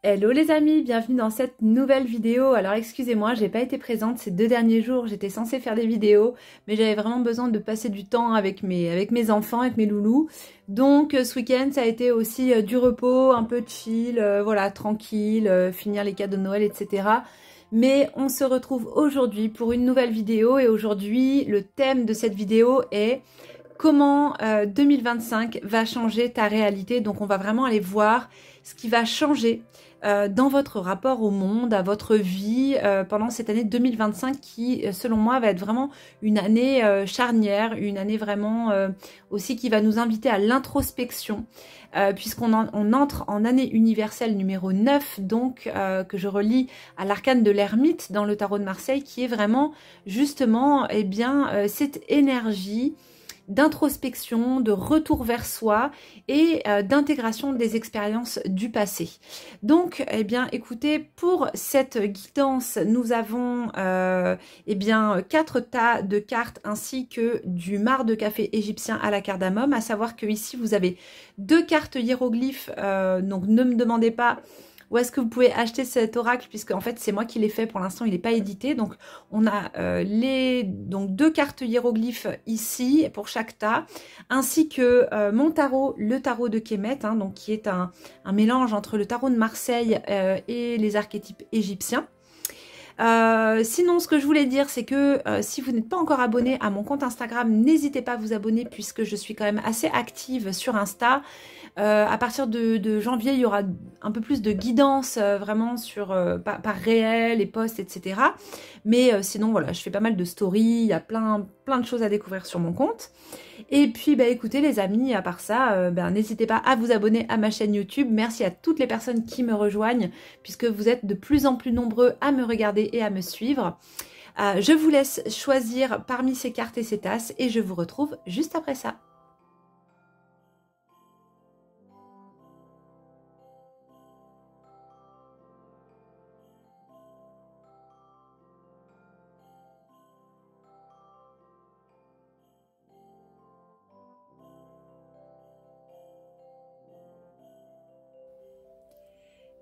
Hello les amis, bienvenue dans cette nouvelle vidéo. Alors excusez-moi, j'ai pas été présente ces 2 derniers jours, j'étais censée faire des vidéos, mais j'avais vraiment besoin de passer du temps avec mes enfants, avec mes loulous. Donc ce week-end ça a été aussi du repos, un peu chill, voilà, tranquille, finir les cadeaux de Noël, etc. Mais on se retrouve aujourd'hui pour une nouvelle vidéo et aujourd'hui le thème de cette vidéo est comment 2025 va changer ta réalité. Donc on va vraiment aller voir ce qui va changer dans votre rapport au monde, à votre vie pendant cette année 2025 qui, selon moi, va être vraiment une année charnière, une année vraiment aussi qui va nous inviter à l'introspection puisqu'on on entre en année universelle numéro 9, donc que je relie à l'arcane de l'ermite dans le tarot de Marseille, qui est vraiment justement eh bien, cette énergie d'introspection, de retour vers soi et d'intégration des expériences du passé. Donc, eh bien, écoutez, pour cette guidance, nous avons eh bien 4 tas de cartes ainsi que du marc de café égyptien à la cardamome, à savoir que ici vous avez 2 cartes hiéroglyphes, donc ne me demandez pas où est-ce que vous pouvez acheter cet oracle, puisque en fait c'est moi qui l'ai fait, pour l'instant il n'est pas édité. Donc on a donc 2 cartes hiéroglyphes ici pour chaque tas, ainsi que mon tarot, le tarot de Kemet, hein, donc qui est un mélange entre le tarot de Marseille et les archétypes égyptiens. Sinon, ce que je voulais dire, c'est que si vous n'êtes pas encore abonné à mon compte Instagram, n'hésitez pas à vous abonner puisque je suis quand même assez active sur Insta. À partir de janvier, il y aura un peu plus de guidance vraiment sur par réel, les posts, etc. Mais sinon, voilà, je fais pas mal de stories, il y a plein de choses à découvrir sur mon compte. Et puis, bah, écoutez les amis, à part ça, n'hésitez pas à vous abonner à ma chaîne YouTube. Merci à toutes les personnes qui me rejoignent, puisque vous êtes de plus en plus nombreux à me regarder et à me suivre. Je vous laisse choisir parmi ces cartes et ces tasses, et je vous retrouve juste après ça.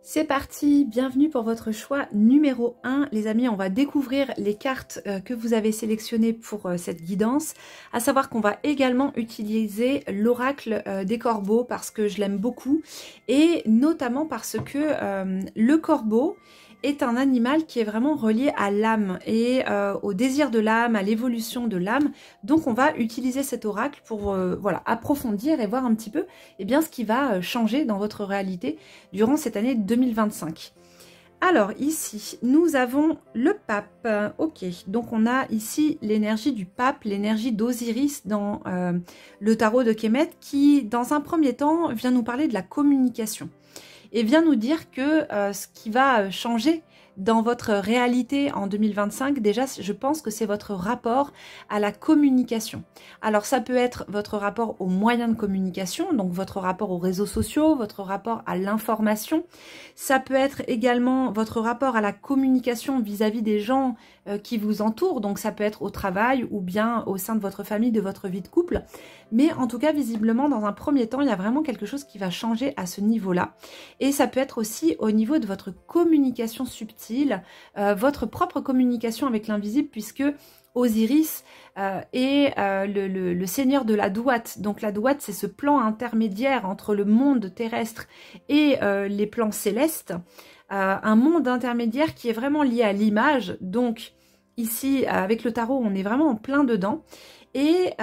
C'est parti, bienvenue pour votre choix numéro 1. Les amis, on va découvrir les cartes que vous avez sélectionnées pour cette guidance. À savoir qu'on va également utiliser l'oracle des corbeaux parce que je l'aime beaucoup. Et notamment parce que le corbeau est un animal qui est vraiment relié à l'âme et au désir de l'âme, à l'évolution de l'âme. Donc on va utiliser cet oracle pour voilà, approfondir et voir un petit peu eh bien, ce qui va changer dans votre réalité durant cette année 2025. Alors ici, nous avons le pape. Ok, donc on a ici l'énergie du pape, l'énergie d'Osiris dans le tarot de Kemet qui, dans un premier temps, vient nous parler de la communication et vient nous dire que ce qui va changer dans votre réalité en 2025, déjà, je pense que c'est votre rapport à la communication. Alors, ça peut être votre rapport aux moyens de communication, donc votre rapport aux réseaux sociaux, votre rapport à l'information. Ça peut être également votre rapport à la communication vis-à-vis des gens qui vous entourent, donc ça peut être au travail ou bien au sein de votre famille, de votre vie de couple. Mais en tout cas, visiblement, dans un premier temps, il y a vraiment quelque chose qui va changer à ce niveau-là. Et ça peut être aussi au niveau de votre communication subtile, votre propre communication avec l'invisible, puisque Osiris est le seigneur de la Douate. Donc la Douate, c'est ce plan intermédiaire entre le monde terrestre et les plans célestes. Un monde intermédiaire qui est vraiment lié à l'image. Donc ici, avec le tarot, on est vraiment en plein dedans. Et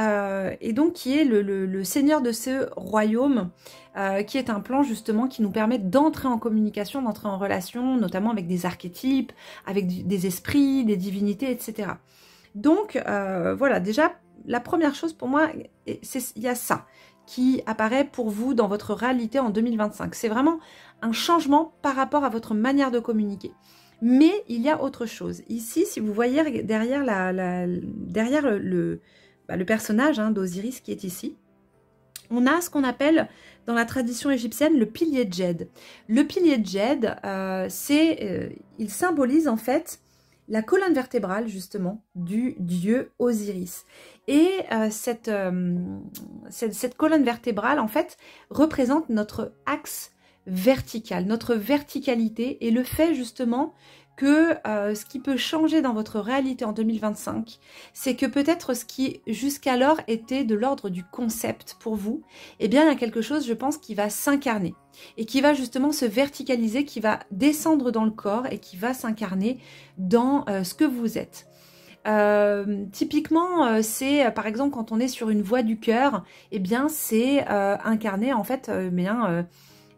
donc qui est le seigneur de ce royaume, qui est un plan justement qui nous permet d'entrer en communication, d'entrer en relation, notamment avec des archétypes, avec des esprits, des divinités, etc. Donc voilà, déjà, la première chose pour moi, il y a ça qui apparaît pour vous dans votre réalité en 2025. C'est vraiment un changement par rapport à votre manière de communiquer. Mais il y a autre chose. Ici, si vous voyez derrière, derrière le personnage d'Osiris qui est ici, on a ce qu'on appelle dans la tradition égyptienne le pilier de Djed. Le pilier de Djed, il symbolise en fait la colonne vertébrale justement du dieu Osiris. Et cette colonne vertébrale en fait représente notre axe verticale, notre verticalité et le fait justement que ce qui peut changer dans votre réalité en 2025, c'est que peut-être ce qui jusqu'alors était de l'ordre du concept pour vous, eh bien il y a quelque chose, je pense, qui va s'incarner et qui va justement se verticaliser, qui va descendre dans le corps et qui va s'incarner dans ce que vous êtes. Typiquement, c'est par exemple quand on est sur une voie du cœur, eh bien c'est incarner en fait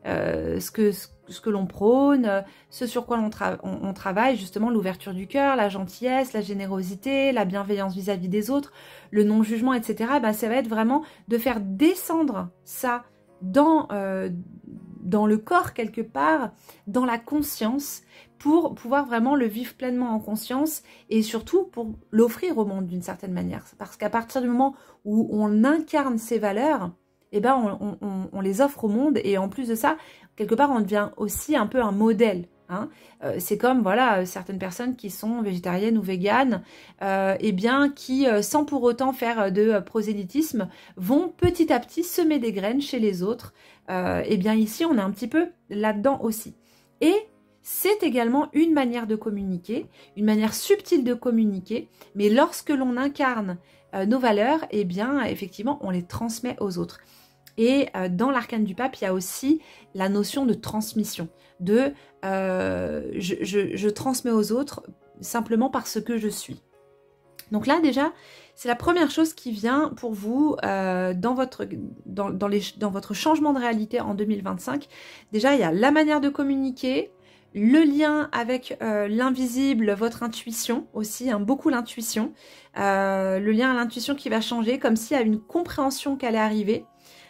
ce que l'on prône, ce sur quoi on travaille, justement l'ouverture du cœur, la gentillesse, la générosité, la bienveillance vis-à-vis des autres, le non-jugement, etc. Ben, ça va être vraiment de faire descendre ça dans le corps quelque part, dans la conscience, pour pouvoir vraiment le vivre pleinement en conscience et surtout pour l'offrir au monde d'une certaine manière. Parce qu'à partir du moment où on incarne ces valeurs, eh ben on les offre au monde et en plus de ça, quelque part on devient aussi un peu un modèle. Hein. C'est comme voilà certaines personnes qui sont végétariennes ou véganes, eh bien qui sans pour autant faire de prosélytisme vont petit à petit semer des graines chez les autres. Eh bien ici on est un petit peu là-dedans aussi. Et c'est également une manière de communiquer, une manière subtile de communiquer, mais lorsque l'on incarne nos valeurs, eh bien effectivement on les transmet aux autres. Et dans l'arcane du pape, il y a aussi la notion de transmission, de je transmets aux autres simplement parce que je suis. Donc là déjà, c'est la première chose qui vient pour vous dans votre changement de réalité en 2025. Déjà, il y a la manière de communiquer, le lien avec l'invisible, votre intuition aussi, hein, beaucoup l'intuition, le lien à l'intuition qui va changer, comme s'il y a une compréhension qui allait arriver,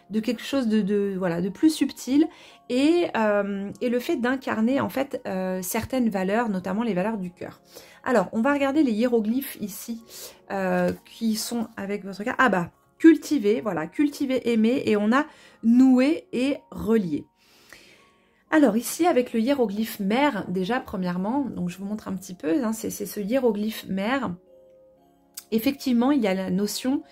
de quelque chose de plus subtil et le fait d'incarner en fait certaines valeurs, notamment les valeurs du cœur. Alors, on va regarder les hiéroglyphes ici qui sont avec votre cœur. Ah bah, cultiver, voilà, cultiver, aimer, et on a nouer et relier. Alors ici, avec le hiéroglyphe mère, déjà premièrement, donc je vous montre un petit peu, hein, c'est ce hiéroglyphe mère. Effectivement, il y a la notion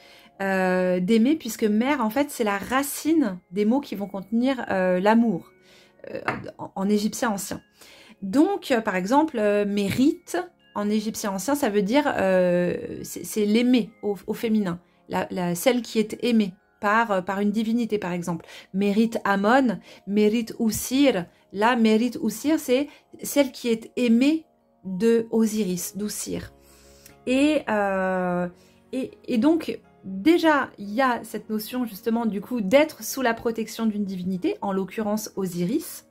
d'aimer, puisque mère, en fait, c'est la racine des mots qui vont contenir l'amour en égyptien ancien. Donc, par exemple, mérite, en égyptien ancien, ça veut dire, c'est l'aimer au féminin, celle qui est aimée. Par une divinité, par exemple. Mérite Amon, mérite Oussir. Là, mérite Oussir, c'est celle qui est aimée de Osiris, d'Oussir. Et donc, déjà, il y a cette notion, justement, du coup, d'être sous la protection d'une divinité, en l'occurrence Osiris.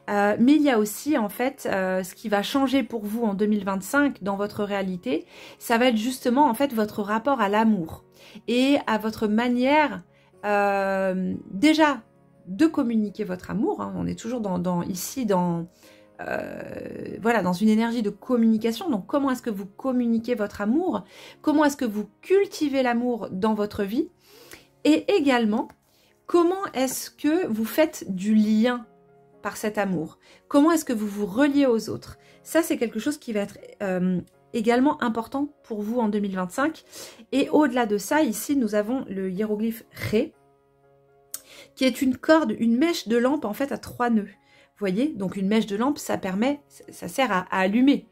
Mais il y a aussi, en fait, ce qui va changer pour vous en 2025 dans votre réalité, ça va être justement, en fait, votre rapport à l'amour et à votre manière, déjà, de communiquer votre amour. Hein. On est toujours ici dans une énergie de communication. Donc, comment est-ce que vous communiquez votre amour? Comment est-ce que vous cultivez l'amour dans votre vie? Et également, comment est-ce que vous faites du lien par cet amour? Comment est-ce que vous vous reliez aux autres? Ça, c'est quelque chose qui va être également important pour vous en 2025. Et au-delà de ça, ici, nous avons le hiéroglyphe Ré, qui est une corde, une mèche de lampe, en fait, à 3 nœuds. Vous voyez? Donc, une mèche de lampe, ça sert à allumer.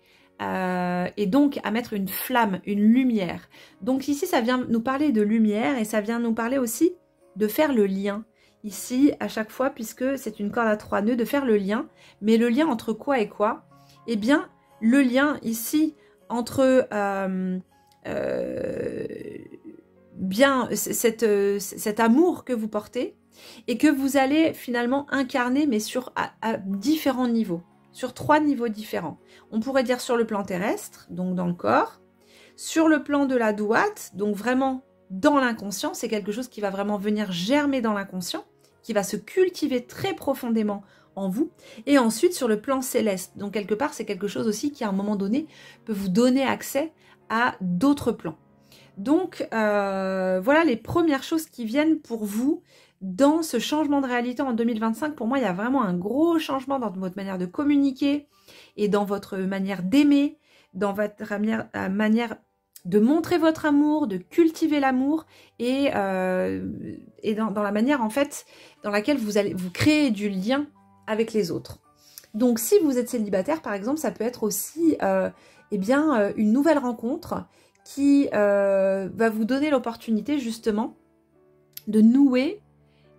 Et donc, à mettre une flamme, une lumière. Donc, ici, ça vient nous parler de lumière et ça vient nous parler aussi de faire le lien. Ici, à chaque fois, puisque c'est une corde à 3 nœuds, de faire le lien. Mais le lien entre quoi et quoi? Eh bien, le lien ici entre cet amour que vous portez et que vous allez finalement incarner, mais à différents niveaux, sur 3 niveaux différents. On pourrait dire sur le plan terrestre, donc dans le corps, sur le plan de la douate, donc vraiment dans l'inconscient, c'est quelque chose qui va vraiment venir germer dans l'inconscient, qui va se cultiver très profondément en vous, et ensuite sur le plan céleste. Donc quelque part, c'est quelque chose aussi qui à un moment donné peut vous donner accès à d'autres plans. Donc voilà les premières choses qui viennent pour vous dans ce changement de réalité en 2025. Pour moi, il y a vraiment un gros changement dans votre manière de communiquer et dans votre manière d'aimer, dans votre manière de montrer votre amour, de cultiver l'amour et dans la manière en fait dans laquelle vous allez vous créer du lien avec les autres. Donc si vous êtes célibataire par exemple, ça peut être aussi une nouvelle rencontre qui va vous donner l'opportunité justement de nouer,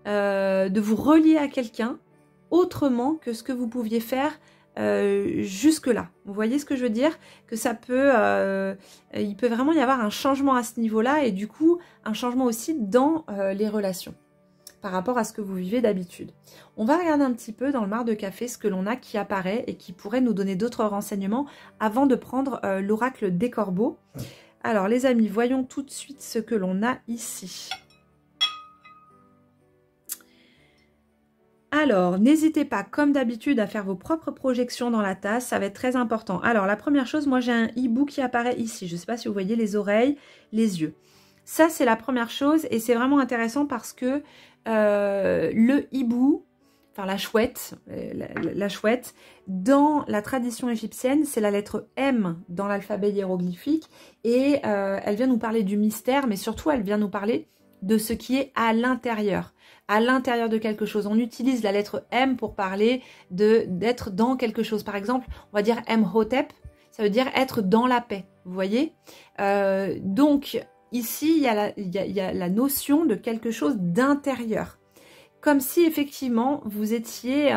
de vous relier à quelqu'un autrement que ce que vous pouviez faire jusque-là. Vous voyez ce que je veux dire? Que ça peut, il peut vraiment y avoir un changement à ce niveau-là et du coup un changement aussi dans les relations par rapport à ce que vous vivez d'habitude. On va regarder un petit peu dans le mar de café ce que l'on a qui apparaît et qui pourrait nous donner d'autres renseignements avant de prendre l'oracle des corbeaux. Alors les amis, voyons tout de suite ce que l'on a ici. Alors, n'hésitez pas, comme d'habitude, à faire vos propres projections dans la tasse. Ça va être très important. Alors, la première chose, moi, j'ai un hibou qui apparaît ici. Je ne sais pas si vous voyez les oreilles, les yeux. Ça, c'est la première chose. Et c'est vraiment intéressant parce que le hibou, enfin la chouette, dans la tradition égyptienne, c'est la lettre M dans l'alphabet hiéroglyphique. Et elle vient nous parler du mystère, mais surtout, elle vient nous parler de ce qui est à l'intérieur de quelque chose. On utilise la lettre M pour parler d'être dans quelque chose. Par exemple, on va dire Mhotep, ça veut dire être dans la paix, vous voyez. Donc, ici, il y a la notion de quelque chose d'intérieur. Comme si, effectivement, vous étiez...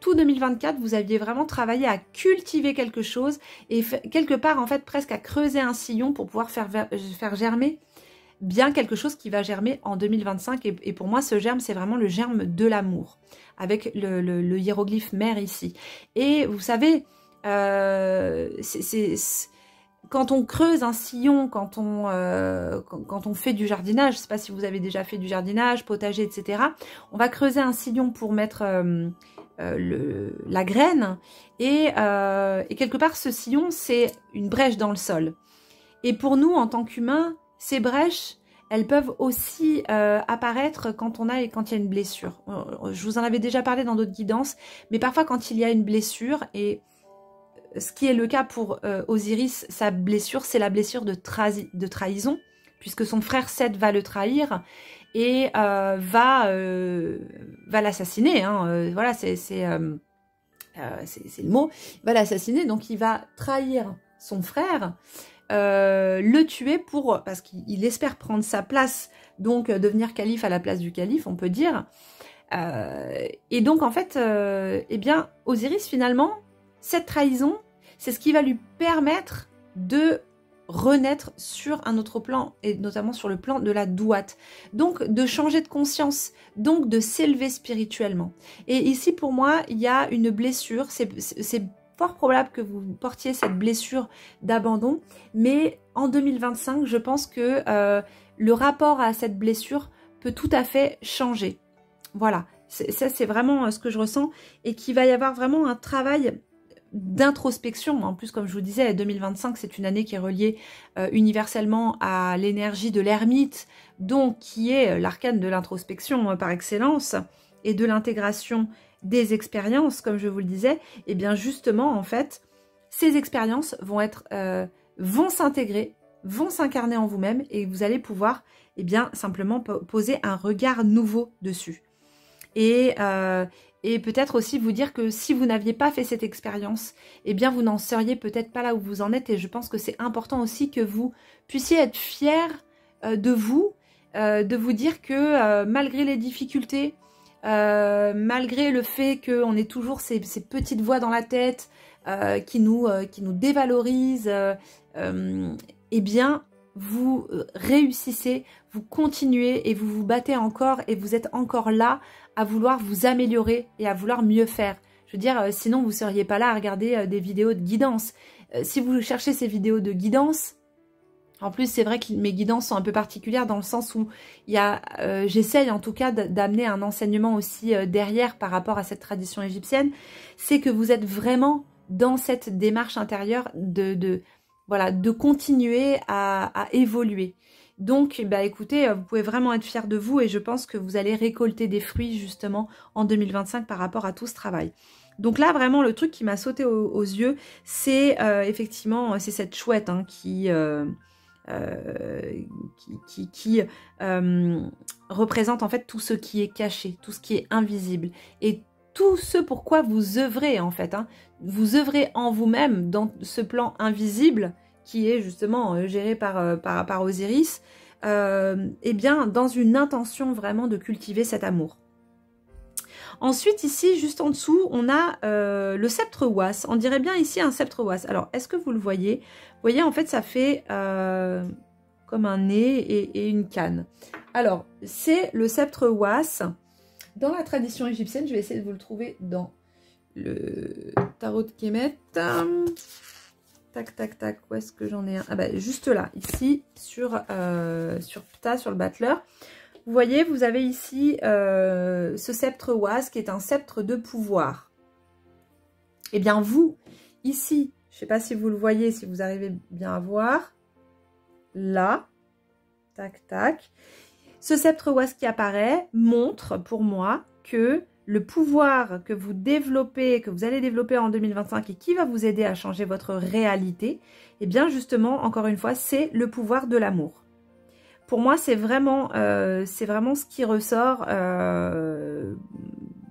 tout 2024, vous aviez vraiment travaillé à cultiver quelque chose et quelque part, en fait, presque à creuser un sillon pour pouvoir faire germer bien quelque chose qui va germer en 2025. Et pour moi, ce germe, c'est vraiment le germe de l'amour, avec le hiéroglyphe mère ici. Et vous savez, quand on creuse un sillon, quand on fait du jardinage, je ne sais pas si vous avez déjà fait du jardinage, potager, etc. On va creuser un sillon pour mettre la graine. Et quelque part, ce sillon, c'est une brèche dans le sol. Et pour nous, en tant qu'humains, ces brèches, elles peuvent aussi apparaître quand il y a une blessure. Je vous en avais déjà parlé dans d'autres guidances, mais parfois quand il y a une blessure, et ce qui est le cas pour Osiris, sa blessure, c'est la blessure de trahison, puisque son frère Seth va le trahir et va l'assassiner. Hein, voilà, c'est le mot. Il va l'assassiner, donc il va trahir son frère. Le tuer parce qu'il espère prendre sa place, donc devenir calife à la place du calife, on peut dire. Et donc en fait, Osiris finalement, cette trahison, c'est ce qui va lui permettre de renaître sur un autre plan, et notamment sur le plan de la douate. Donc de changer de conscience, donc de s'élever spirituellement. Et ici pour moi, il y a une blessure, c'est fort probable que vous portiez cette blessure d'abandon, mais en 2025, je pense que le rapport à cette blessure peut tout à fait changer. Voilà, ça c'est vraiment ce que je ressens, et qu'il va y avoir vraiment un travail d'introspection. En plus, comme je vous disais, 2025, c'est une année qui est reliée universellement à l'énergie de l'ermite, donc qui est l'arcane de l'introspection par excellence, et de l'intégration des expériences, comme je vous le disais. Et bien justement, en fait, ces expériences vont s'intégrer, vont s'incarner en vous-même, et vous allez pouvoir simplement poser un regard nouveau dessus. Et peut-être aussi vous dire que si vous n'aviez pas fait cette expérience, vous n'en seriez peut-être pas là où vous en êtes. Et je pense que c'est important aussi que vous puissiez être fiers de vous dire que malgré les difficultés, malgré le fait qu'on ait toujours ces petites voix dans la tête qui nous dévalorisent, vous réussissez, vous continuez et vous vous battez encore, et vous êtes encore là à vouloir vous améliorer et à vouloir mieux faire. Je veux dire, sinon vous ne seriez pas là à regarder des vidéos de guidance. Si vous cherchez ces vidéos de guidance, en plus c'est vrai que mes guidances sont un peu particulières dans le sens où j'essaye en tout cas d'amener un enseignement aussi derrière par rapport à cette tradition égyptienne, c'est que vous êtes vraiment dans cette démarche intérieure de continuer à évoluer. Donc, écoutez, vous pouvez vraiment être fiers de vous, et je pense que vous allez récolter des fruits justement en 2025 par rapport à tout ce travail. Donc là, vraiment, le truc qui m'a sauté aux yeux, c'est effectivement, c'est cette chouette hein, qui représente en fait tout ce qui est caché, tout ce qui est invisible. Et tout ce pourquoi vous œuvrez en fait. Hein. Vous œuvrez en vous-même dans ce plan invisible qui est justement géré par Osiris, eh bien dans une intention vraiment de cultiver cet amour. Ensuite, ici, juste en dessous, on a le sceptre Ouas. On dirait bien ici un sceptre Ouas. Alors, est-ce que vous le voyez? Vous voyez, en fait, ça fait comme un nez et une canne. Alors, c'est le sceptre Ouas. Dans la tradition égyptienne, je vais essayer de vous le trouver dans le tarot de Kemet. Tac, tac, tac. Où est-ce que j'en ai un? Ah bah, juste là, ici, sur Ptah, sur le battleur. Vous voyez, vous avez ici ce sceptre Ouas qui est un sceptre de pouvoir. Eh bien, vous, ici, je ne sais pas si vous le voyez, si vous arrivez bien à voir, là, tac, tac, ce sceptre Ouas qui apparaît montre pour moi que le pouvoir que vous développez, que vous allez développer en 2025 et qui va vous aider à changer votre réalité, eh bien, justement, encore une fois, c'est le pouvoir de l'amour. Pour moi, c'est vraiment ce qui ressort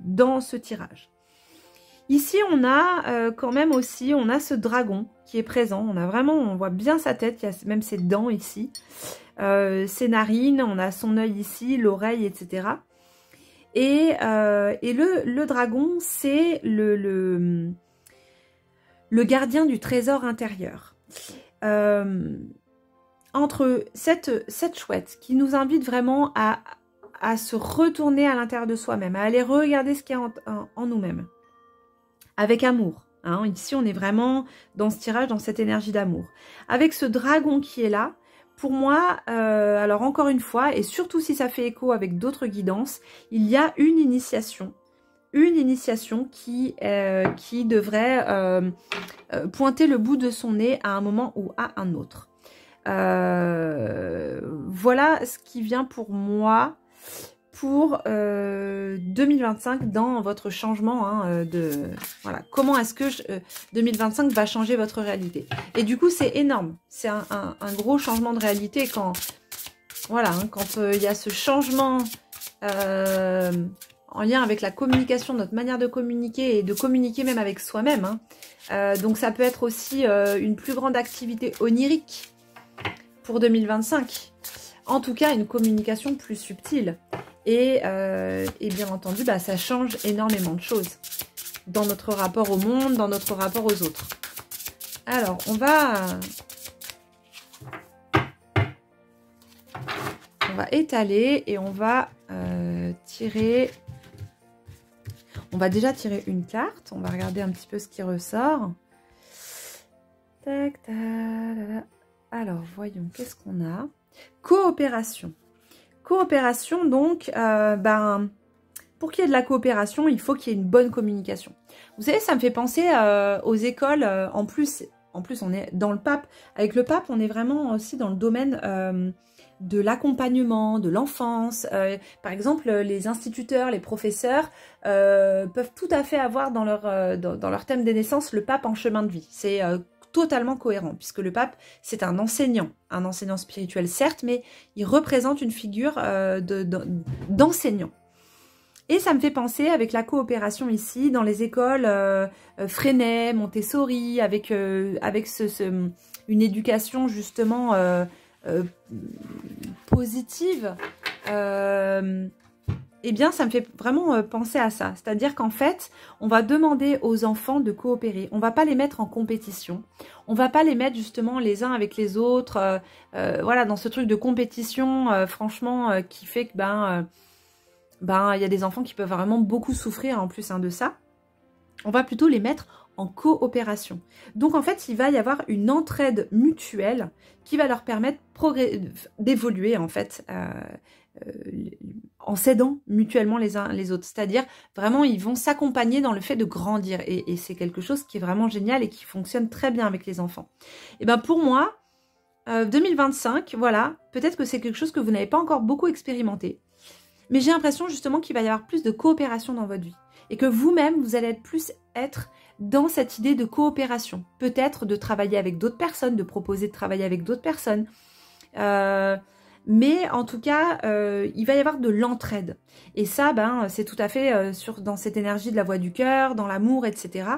dans ce tirage. Ici, on a quand même aussi, on a ce dragon qui est présent. On voit bien sa tête, il y a même ses dents ici, ses narines, on a son œil ici, l'oreille, etc. Et le dragon, c'est le gardien du trésor intérieur. Entre cette chouette qui nous invite vraiment à se retourner à l'intérieur de soi-même, à aller regarder ce qu'il y a en nous-mêmes, avec amour. Hein. Ici, on est vraiment dans ce tirage, dans cette énergie d'amour. Avec ce dragon qui est là, pour moi, alors encore une fois, et surtout si ça fait écho avec d'autres guidances, il y a une initiation qui devrait pointer le bout de son nez à un moment ou à un autre. Voilà ce qui vient pour moi pour 2025 dans votre changement hein, voilà, comment est-ce que 2025 va changer votre réalité. Et du coup c'est énorme, c'est un gros changement de réalité quand voilà, hein, quand il y a ce changement en lien avec la communication, notre manière de communiquer et de communiquer même avec soi-même. Hein. Donc ça peut être aussi une plus grande activité onirique pour 2025. En tout cas, une communication plus subtile. Et bien entendu, bah, ça change énormément de choses dans notre rapport au monde, dans notre rapport aux autres. Alors, on va étaler et on va tirer... On va déjà tirer une carte. On va regarder un petit peu ce qui ressort. Tac, tac, tac. Alors, voyons, qu'est-ce qu'on a? Coopération. Coopération, donc, pour qu'il y ait de la coopération, il faut qu'il y ait une bonne communication. Vous savez, ça me fait penser aux écoles. En plus, on est dans le pape. Avec le pape, on est vraiment aussi dans le domaine de l'accompagnement, de l'enfance. Par exemple, les instituteurs, les professeurs peuvent tout à fait avoir dans leur thème des naissances le pape en chemin de vie. C'est totalement cohérent, puisque le pape, c'est un enseignant spirituel certes, mais il représente une figure d'enseignant. Et ça me fait penser avec la coopération ici, dans les écoles Freinet, Montessori, avec une éducation justement positive, eh bien, ça me fait vraiment penser à ça. C'est-à-dire qu'en fait, on va demander aux enfants de coopérer. On ne va pas les mettre en compétition. On ne va pas les mettre justement les uns avec les autres. Voilà, dans ce truc de compétition, franchement, qui fait que il y a des enfants qui peuvent vraiment beaucoup souffrir en plus de ça. On va plutôt les mettre en coopération. Donc en fait, il va y avoir une entraide mutuelle qui va leur permettre d'évoluer en fait en s'aidant mutuellement les uns les autres. C'est-à-dire, vraiment, ils vont s'accompagner dans le fait de grandir. Et c'est quelque chose qui est vraiment génial et qui fonctionne très bien avec les enfants. Et bien pour moi, 2025, voilà, peut-être que c'est quelque chose que vous n'avez pas encore beaucoup expérimenté. Mais j'ai l'impression justement qu'il va y avoir plus de coopération dans votre vie. Et que vous-même, vous allez être dans cette idée de coopération. Peut-être de travailler avec d'autres personnes, de proposer de travailler avec d'autres personnes. Mais en tout cas, il va y avoir de l'entraide. Et ça, ben, c'est tout à fait dans cette énergie de la voix du cœur, dans l'amour, etc.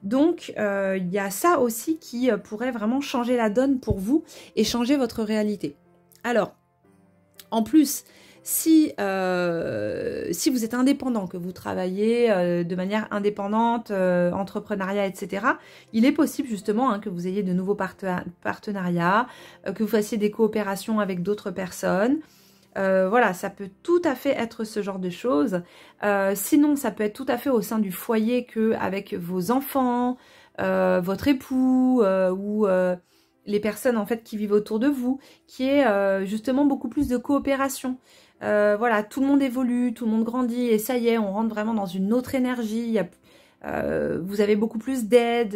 Donc, il y a ça aussi qui pourrait vraiment changer la donne pour vous et changer votre réalité. Alors, en plus, si vous êtes indépendant, que vous travaillez de manière indépendante, entrepreneuriat, etc., il est possible justement hein, que vous ayez de nouveaux partenariats, que vous fassiez des coopérations avec d'autres personnes. Voilà, ça peut tout à fait être ce genre de choses. Sinon, ça peut être tout à fait au sein du foyer qu'avec vos enfants, votre époux ou les personnes en fait qui vivent autour de vous, qui est justement beaucoup plus de coopération. Voilà, tout le monde évolue, tout le monde grandit et ça y est, on rentre vraiment dans une autre énergie. Vous avez beaucoup plus d'aide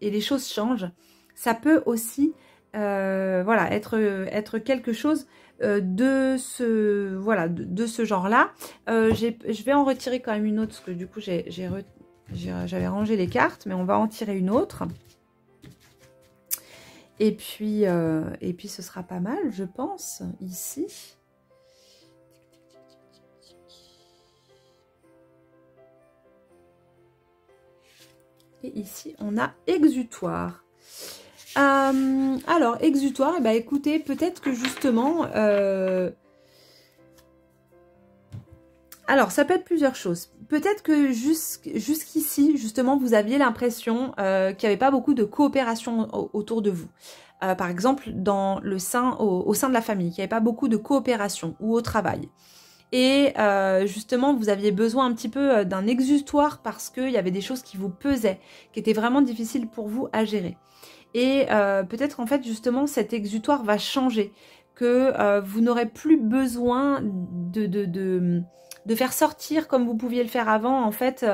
et les choses changent. Ça peut aussi voilà, être quelque chose de ce genre-là. Je vais en retirer quand même une autre parce que du coup j'avais rangé les cartes, mais on va en tirer une autre. Et puis ce sera pas mal, je pense, ici. Et ici, on a exutoire. Alors, exutoire, eh ben, écoutez, peut-être que justement... Alors, ça peut être plusieurs choses. Peut-être que jusqu'ici, justement, vous aviez l'impression qu'il n'y avait pas beaucoup de coopération autour de vous. Par exemple, au sein de la famille, qu'il n'y avait pas beaucoup de coopération ou au travail. Et justement, vous aviez besoin un petit peu d'un exutoire parce qu'il y avait des choses qui vous pesaient, qui étaient vraiment difficiles pour vous à gérer. Et peut-être en fait, justement, cet exutoire va changer, que vous n'aurez plus besoin de faire sortir comme vous pouviez le faire avant, en fait,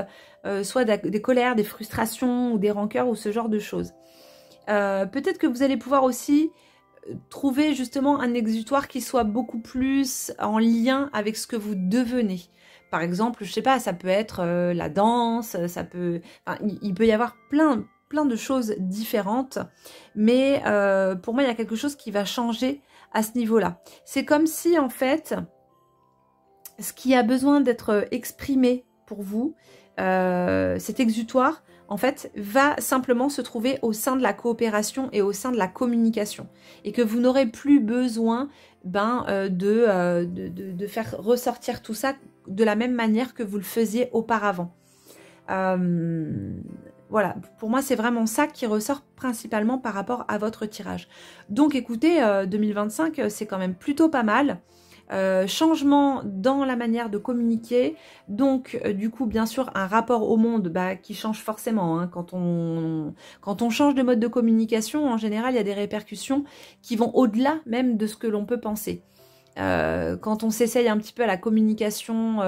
soit des colères, des frustrations ou des rancœurs ou ce genre de choses. Peut-être que vous allez pouvoir aussi trouver justement un exutoire qui soit beaucoup plus en lien avec ce que vous devenez. Par exemple, je sais pas, ça peut être la danse, ça peut, enfin, il peut y avoir plein de choses différentes, mais pour moi, il y a quelque chose qui va changer à ce niveau-là. C'est comme si, en fait, ce qui a besoin d'être exprimé pour vous, cet exutoire, en fait, va simplement se trouver au sein de la coopération et au sein de la communication. Et que vous n'aurez plus besoin de faire ressortir tout ça de la même manière que vous le faisiez auparavant. Voilà, pour moi, c'est vraiment ça qui ressort principalement par rapport à votre tirage. Donc, écoutez, 2025, c'est quand même plutôt pas mal. Changement dans la manière de communiquer, donc du coup bien sûr un rapport au monde qui change forcément hein. Quand on change de mode de communication, en général il y a des répercussions qui vont au-delà même de ce que l'on peut penser. Quand on s'essaye un petit peu à la communication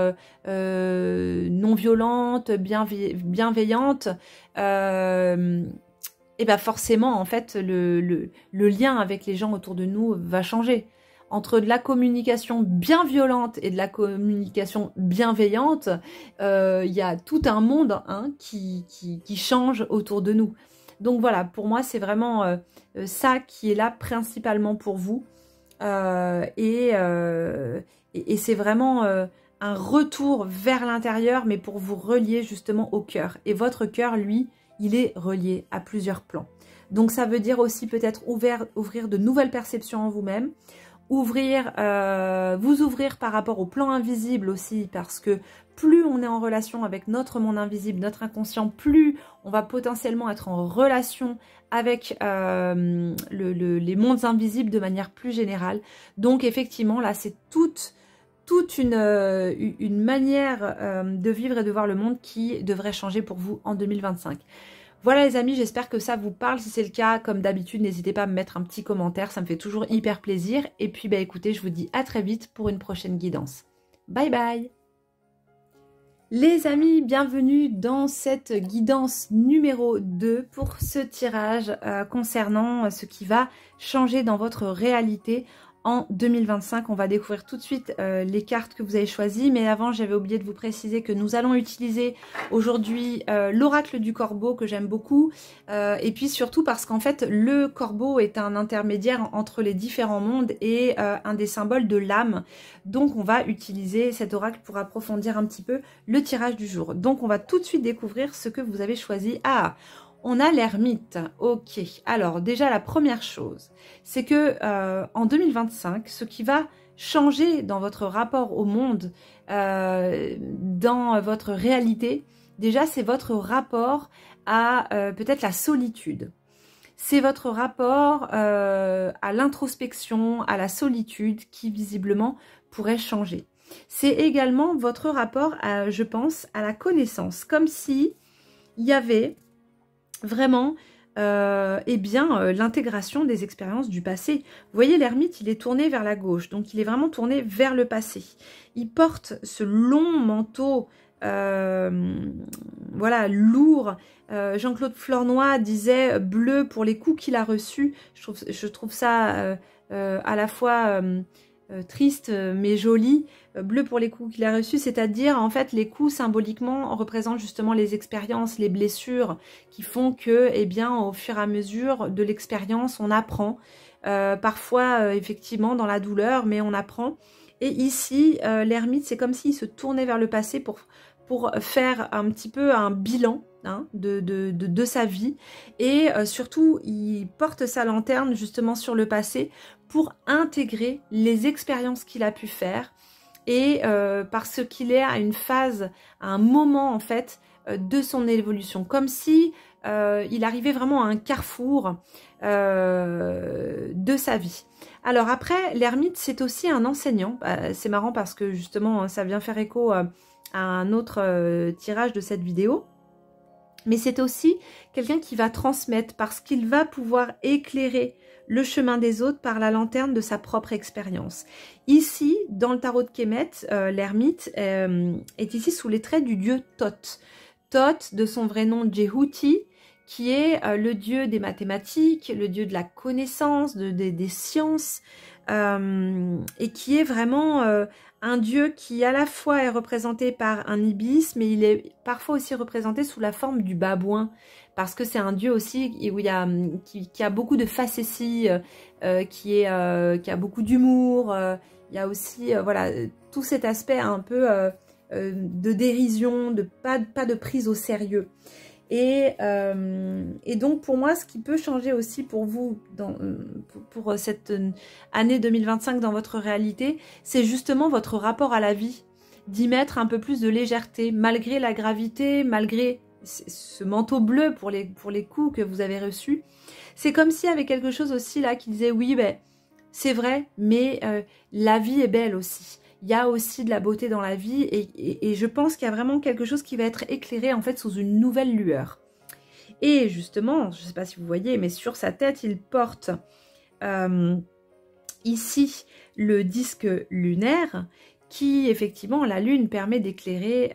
non violente, bienveillante, et ben forcément en fait le lien avec les gens autour de nous va changer. Entre de la communication bien violente et de la communication bienveillante, il y a tout un monde hein, qui change autour de nous. Donc voilà, pour moi, c'est vraiment ça qui est là principalement pour vous. Et c'est vraiment un retour vers l'intérieur, mais pour vous relier justement au cœur. Et votre cœur, lui, il est relié à plusieurs plans. Donc ça veut dire aussi peut-être ouvrir de nouvelles perceptions en vous-même, vous ouvrir par rapport au plan invisible aussi, parce que plus on est en relation avec notre monde invisible, notre inconscient, plus on va potentiellement être en relation avec les mondes invisibles de manière plus générale. Donc effectivement là c'est toute une manière de vivre et de voir le monde qui devrait changer pour vous en 2025. Voilà les amis, j'espère que ça vous parle. Si c'est le cas, comme d'habitude, n'hésitez pas à me mettre un petit commentaire, ça me fait toujours hyper plaisir. Et puis écoutez, je vous dis à très vite pour une prochaine guidance. Bye bye. Les amis, bienvenue dans cette guidance numéro 2 pour ce tirage concernant ce qui va changer dans votre réalité en 2025. On va découvrir tout de suite les cartes que vous avez choisies. Mais avant, j'avais oublié de vous préciser que nous allons utiliser aujourd'hui l'oracle du corbeau que j'aime beaucoup. Et puis surtout parce qu'en fait, le corbeau est un intermédiaire entre les différents mondes et un des symboles de l'âme. Donc on va utiliser cet oracle pour approfondir un petit peu le tirage du jour. Donc on va tout de suite découvrir ce que vous avez choisi. Ah, on a l'ermite. Ok, alors déjà la première chose, c'est que en 2025, ce qui va changer dans votre rapport au monde, dans votre réalité, déjà c'est votre rapport à peut-être la solitude. C'est votre rapport à l'introspection, à la solitude qui visiblement pourrait changer. C'est également votre rapport, je pense, à la connaissance, comme si il y avait vraiment l'intégration des expériences du passé. Vous voyez, l'ermite, il est tourné vers la gauche, donc il est vraiment tourné vers le passé. Il porte ce long manteau, voilà, lourd. Jean-Claude Flornoy disait bleu pour les coups qu'il a reçus. Je trouve ça à la fois triste mais joli. Bleu pour les coups qu'il a reçus, c'est-à-dire en fait les coups symboliquement représentent justement les expériences, les blessures qui font que, eh bien, au fur et à mesure de l'expérience, on apprend. Parfois effectivement dans la douleur, mais on apprend. Et ici, l'ermite, c'est comme s'il se tournait vers le passé pour faire un petit peu un bilan de sa vie. Et surtout, il porte sa lanterne justement sur le passé pour intégrer les expériences qu'il a pu faire. Et parce qu'il est à une phase, à un moment en fait, de son évolution. Comme si il arrivait vraiment à un carrefour de sa vie. Alors après, l'ermite, c'est aussi un enseignant. C'est marrant parce que justement, ça vient faire écho à un autre tirage de cette vidéo. Mais c'est aussi quelqu'un qui va transmettre parce qu'il va pouvoir éclairer le chemin des autres par la lanterne de sa propre expérience. Ici, dans le tarot de Kemet, l'ermite est ici sous les traits du dieu Thoth. Thoth, de son vrai nom Djehuti, qui est le dieu des mathématiques, le dieu de la connaissance, des sciences, et qui est vraiment un dieu qui à la fois est représenté par un ibis, mais il est parfois aussi représenté sous la forme du babouin, parce que c'est un dieu aussi où qui a beaucoup de facéties, qui a beaucoup d'humour, il y a aussi voilà, tout cet aspect un peu de dérision, pas de prise au sérieux. Et donc pour moi, ce qui peut changer aussi pour vous pour cette année 2025 dans votre réalité, c'est justement votre rapport à la vie, d'y mettre un peu plus de légèreté, malgré la gravité, malgré ce manteau bleu pour les coups que vous avez reçus. C'est comme s'il y avait quelque chose aussi là qui disait oui, ben, c'est vrai, mais la vie est belle aussi. Il y a aussi de la beauté dans la vie et je pense qu'il y a vraiment quelque chose qui va être éclairé en fait sous une nouvelle lueur. Et justement, je ne sais pas si vous voyez, mais sur sa tête, il porte ici le disque lunaire qui, effectivement, la lune permet d'éclairer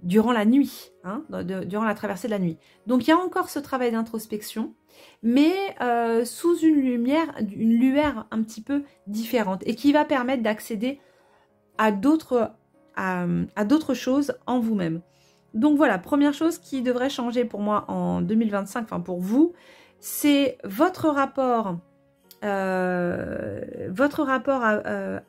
durant la nuit, durant la traversée de la nuit. Donc il y a encore ce travail d'introspection, mais sous une lueur un petit peu différente et qui va permettre d'accéder à d'autres choses en vous-même. Donc voilà, première chose qui devrait changer pour moi en 2025, enfin pour vous, c'est votre rapport à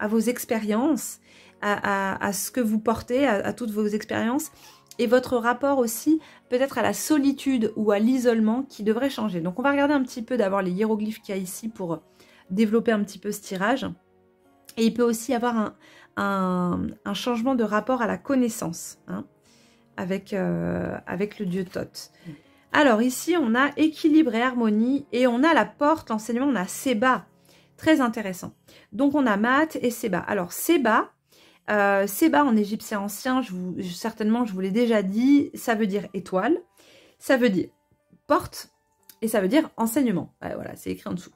vos expériences, à ce que vous portez, à toutes vos expériences, et votre rapport aussi peut-être à la solitude ou à l'isolement qui devrait changer. Donc on va regarder un petit peu d'abord les hiéroglyphes qu'il y a ici pour développer un petit peu ce tirage. Et il peut aussi y avoir un changement de rapport à la connaissance, avec le dieu Thoth. Alors ici on a équilibre et harmonie, et on a la porte, l'enseignement, on a Seba, très intéressant. Donc on a Maat et Seba. Alors Seba en égyptien ancien, certainement je vous l'ai déjà dit, ça veut dire étoile, ça veut dire porte, et ça veut dire enseignement. Voilà, c'est écrit en dessous.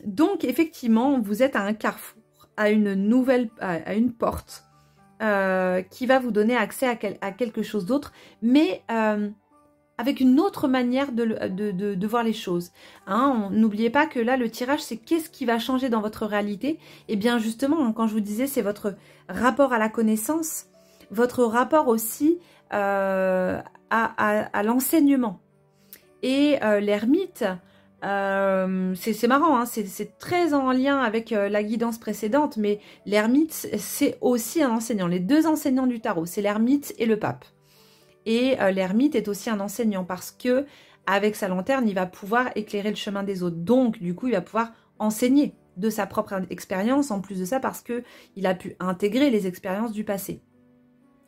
Donc effectivement, vous êtes à un carrefour, à une porte qui va vous donner accès à quelque chose d'autre, mais avec une autre manière de voir les choses. Hein, n'oubliez pas que là, le tirage, c'est qu'est-ce qui va changer dans votre réalité. Et bien justement, quand je vous disais, c'est votre rapport à la connaissance, votre rapport aussi à l'enseignement. Et l'ermite, c'est marrant, hein, c'est très en lien avec la guidance précédente, mais l'ermite, c'est aussi un enseignant. Les deux enseignants du tarot, c'est l'ermite et le pape. Et l'ermite est aussi un enseignant parce que avec sa lanterne, il va pouvoir éclairer le chemin des autres. Donc, du coup, il va pouvoir enseigner de sa propre expérience, en plus de ça, parce qu'il a pu intégrer les expériences du passé.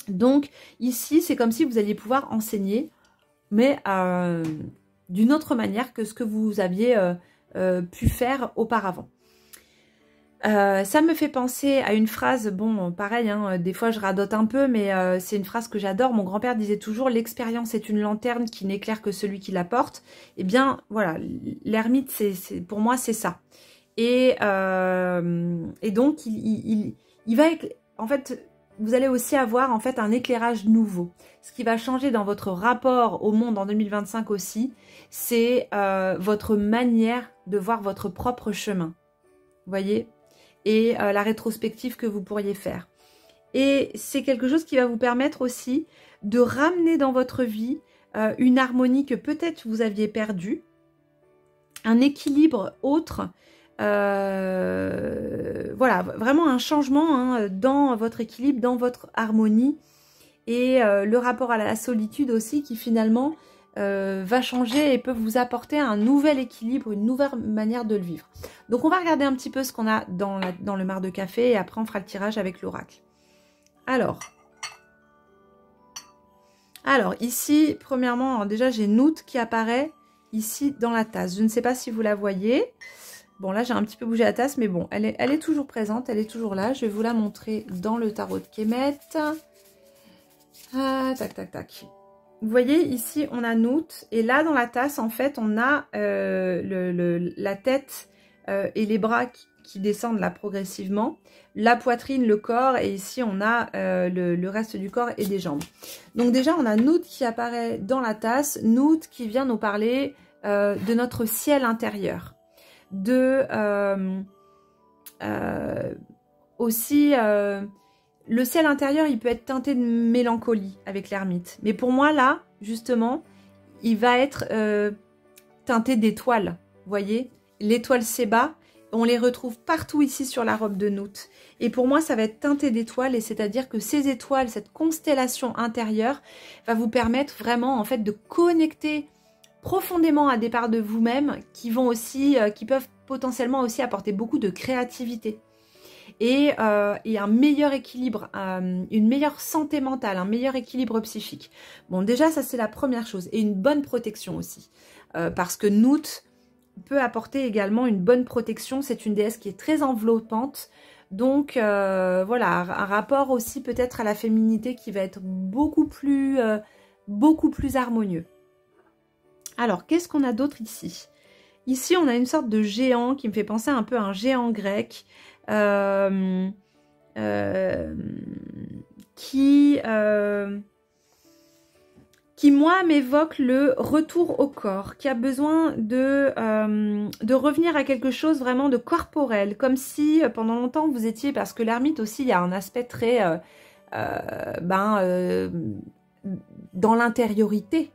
Donc, ici, c'est comme si vous alliez pouvoir enseigner, mais d'une autre manière que ce que vous aviez pu faire auparavant. Ça me fait penser à une phrase, bon pareil, hein, des fois je radote un peu, mais c'est une phrase que j'adore. Mon grand-père disait toujours: l'expérience est une lanterne qui n'éclaire que celui qui la porte. Eh bien voilà, l'ermite, pour moi c'est ça. Et donc il va, en fait, vous allez aussi avoir en fait un éclairage nouveau. Ce qui va changer dans votre rapport au monde en 2025 aussi, c'est votre manière de voir votre propre chemin. Vous voyez ? Et la rétrospective que vous pourriez faire. Et c'est quelque chose qui va vous permettre aussi de ramener dans votre vie une harmonie que peut-être vous aviez perdue, un équilibre autre, voilà, vraiment un changement hein, dans votre équilibre, dans votre harmonie, et le rapport à la solitude aussi qui finalement va changer et peut vous apporter un nouvel équilibre, une nouvelle manière de le vivre. Donc on va regarder un petit peu ce qu'on a dans le mar de café et après on fera le tirage avec l'oracle. Alors ici, premièrement, alors déjà j'ai Nout qui apparaît ici dans la tasse. Je ne sais pas si vous la voyez. Bon là j'ai un petit peu bougé la tasse, mais bon, elle est toujours présente, elle est toujours là. Je vais vous la montrer dans le tarot de Kemet. Ah, tac, tac, tac. Vous voyez, ici, on a Nout. Et là, dans la tasse, en fait, on a la tête et les bras qui descendent là progressivement. La poitrine, le corps. Et ici, on a le reste du corps et des jambes. Donc déjà, on a Nout qui apparaît dans la tasse. Nout qui vient nous parler de notre ciel intérieur. Aussi... le ciel intérieur, il peut être teinté de mélancolie avec l'ermite. Mais pour moi, là, justement, il va être teinté d'étoiles. Vous voyez, l'étoile Séba, on les retrouve partout ici sur la robe de Nout. Et pour moi, ça va être teinté d'étoiles. Et c'est-à-dire que ces étoiles, cette constellation intérieure, va vous permettre vraiment, en fait, de connecter profondément à des parts de vous-même qui vont aussi, qui peuvent potentiellement aussi apporter beaucoup de créativité. Et un meilleur équilibre, une meilleure santé mentale, un meilleur équilibre psychique. Bon, déjà, ça, c'est la première chose. Et une bonne protection aussi. Parce que Nout peut apporter également une bonne protection. C'est une déesse qui est très enveloppante. Donc, voilà, un rapport aussi peut-être à la féminité qui va être beaucoup plus harmonieux. Alors, qu'est-ce qu'on a d'autre ici ? Ici, on a une sorte de géant qui me fait penser un peu à un géant grec. Qui moi m'évoque le retour au corps, qui a besoin de revenir à quelque chose vraiment de corporel, comme si pendant longtemps vous étiez, parce que l'ermite aussi il y a un aspect très dans l'intériorité.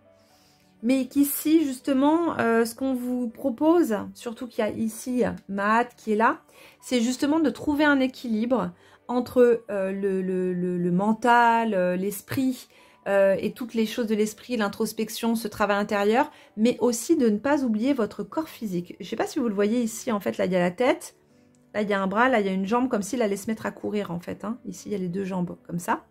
Mais qu'ici, justement, ce qu'on vous propose, surtout qu'il y a ici Mahat qui est là, c'est justement de trouver un équilibre entre le mental, l'esprit et toutes les choses de l'esprit, l'introspection, ce travail intérieur, mais aussi de ne pas oublier votre corps physique. Je ne sais pas si vous le voyez ici, en fait, là, il y a la tête, là, il y a un bras, là, il y a une jambe, comme s'il allait se mettre à courir, en fait. Hein. Ici, il y a les deux jambes, comme ça.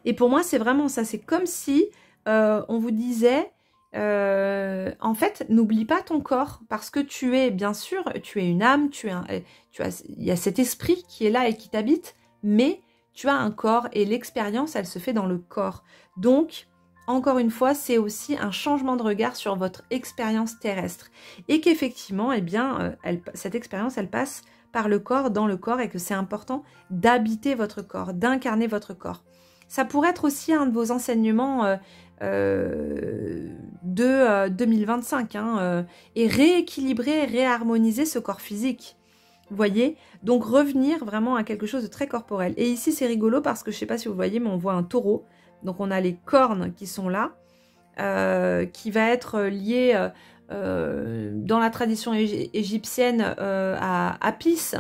Et pour moi, c'est vraiment ça. C'est comme si... on vous disait, en fait, n'oublie pas ton corps, parce que tu es, bien sûr, tu es une âme, il y a cet esprit qui est là et qui t'habite, mais tu as un corps et l'expérience, elle se fait dans le corps. Donc, encore une fois, c'est aussi un changement de regard sur votre expérience terrestre. Et qu'effectivement, eh bien, cette expérience, elle passe par le corps, dans le corps, et que c'est important d'habiter votre corps, d'incarner votre corps. Ça pourrait être aussi un de vos enseignements de 2025, hein, et rééquilibrer, réharmoniser ce corps physique. Vous voyez? Donc revenir vraiment à quelque chose de très corporel. Et ici, c'est rigolo parce que je ne sais pas si vous voyez, mais on voit un taureau. Donc on a les cornes qui sont là, qui va être lié dans la tradition égyptienne à Apis,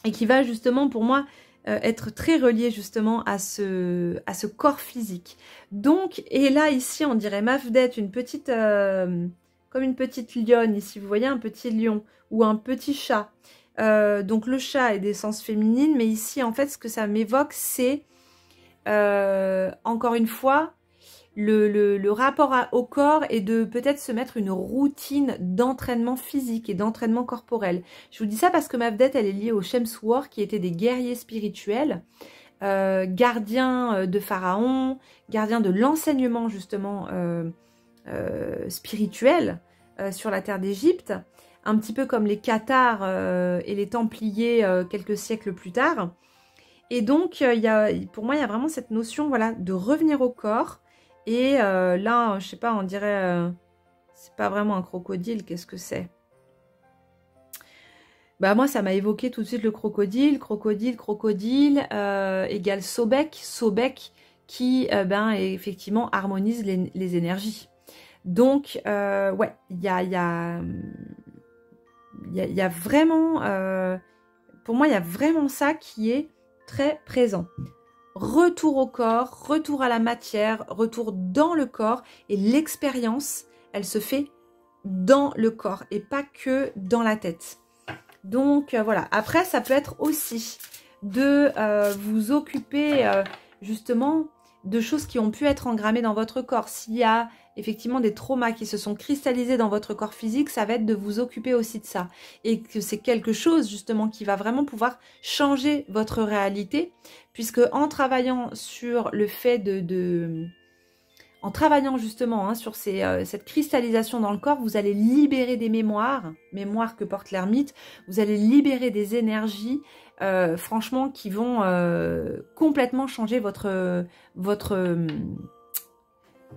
et qui va justement pour moi être très relié justement à ce corps physique. Donc, et là ici on dirait Mafdet, une petite, comme une petite lionne ici, vous voyez un petit lion ou un petit chat. Donc le chat est d'essence féminine, mais ici en fait ce que ça m'évoque c'est encore une fois le rapport au corps et de peut-être se mettre une routine d'entraînement physique et d'entraînement corporel. Je vous dis ça parce que Mafdet, elle est liée aux Shemsuor, qui étaient des guerriers spirituels, gardiens de Pharaon, gardiens de l'enseignement justement spirituel sur la terre d'Égypte, un petit peu comme les Cathares et les Templiers quelques siècles plus tard. Et donc, pour moi, il y a vraiment cette notion, voilà, de revenir au corps. Et là, je sais pas, on dirait, c'est pas vraiment un crocodile, qu'est-ce que c'est? Bah moi, ça m'a évoqué tout de suite le crocodile, égale Sobek qui, effectivement, harmonise les énergies. Donc, ouais, il y a vraiment, pour moi, il y a vraiment ça qui est très présent. Retour au corps, retour à la matière, retour dans le corps, et l'expérience, elle se fait dans le corps et pas que dans la tête. Donc voilà, après ça peut être aussi de vous occuper justement de choses qui ont pu être engrammées dans votre corps. S'il y a effectivement des traumas qui se sont cristallisés dans votre corps physique, ça va être de vous occuper aussi de ça. Et que c'est quelque chose justement qui va vraiment pouvoir changer votre réalité, puisque en travaillant sur le fait en travaillant justement sur cette cristallisation dans le corps, vous allez libérer des mémoires que porte l'ermite, vous allez libérer des énergies, franchement, qui vont complètement changer votre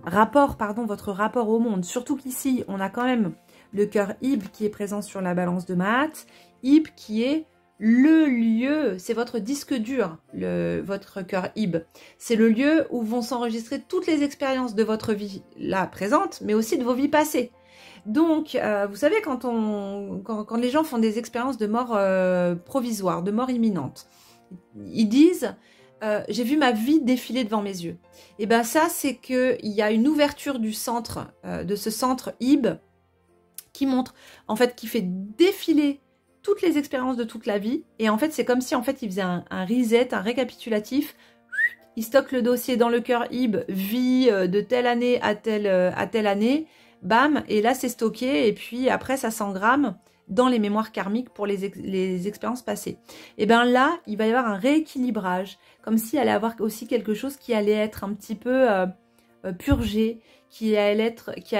rapport au monde. Surtout qu'ici, on a quand même le cœur Ib qui est présent sur la balance de Maat. Ib qui est le lieu, c'est votre disque dur, votre cœur Ib. C'est le lieu où vont s'enregistrer toutes les expériences de votre vie là présente, mais aussi de vos vies passées. Donc, vous savez, quand les gens font des expériences de mort provisoire, de mort imminente, ils disent j'ai vu ma vie défiler devant mes yeux. Et bien ça, c'est qu'il y a une ouverture du centre, de ce centre Ib, qui montre, en fait, qui fait défiler toutes les expériences de toute la vie. Et en fait, c'est comme si, en fait, il faisait un reset, un récapitulatif. Il stocke le dossier dans le cœur Ib, vie de telle année à telle année. Bam, et là, c'est stocké. Et puis, après, ça s'engramme dans les mémoires karmiques pour les expériences passées. Et bien là, il va y avoir un rééquilibrage, comme s'il allait avoir aussi quelque chose qui allait être un petit peu purgé, qui allait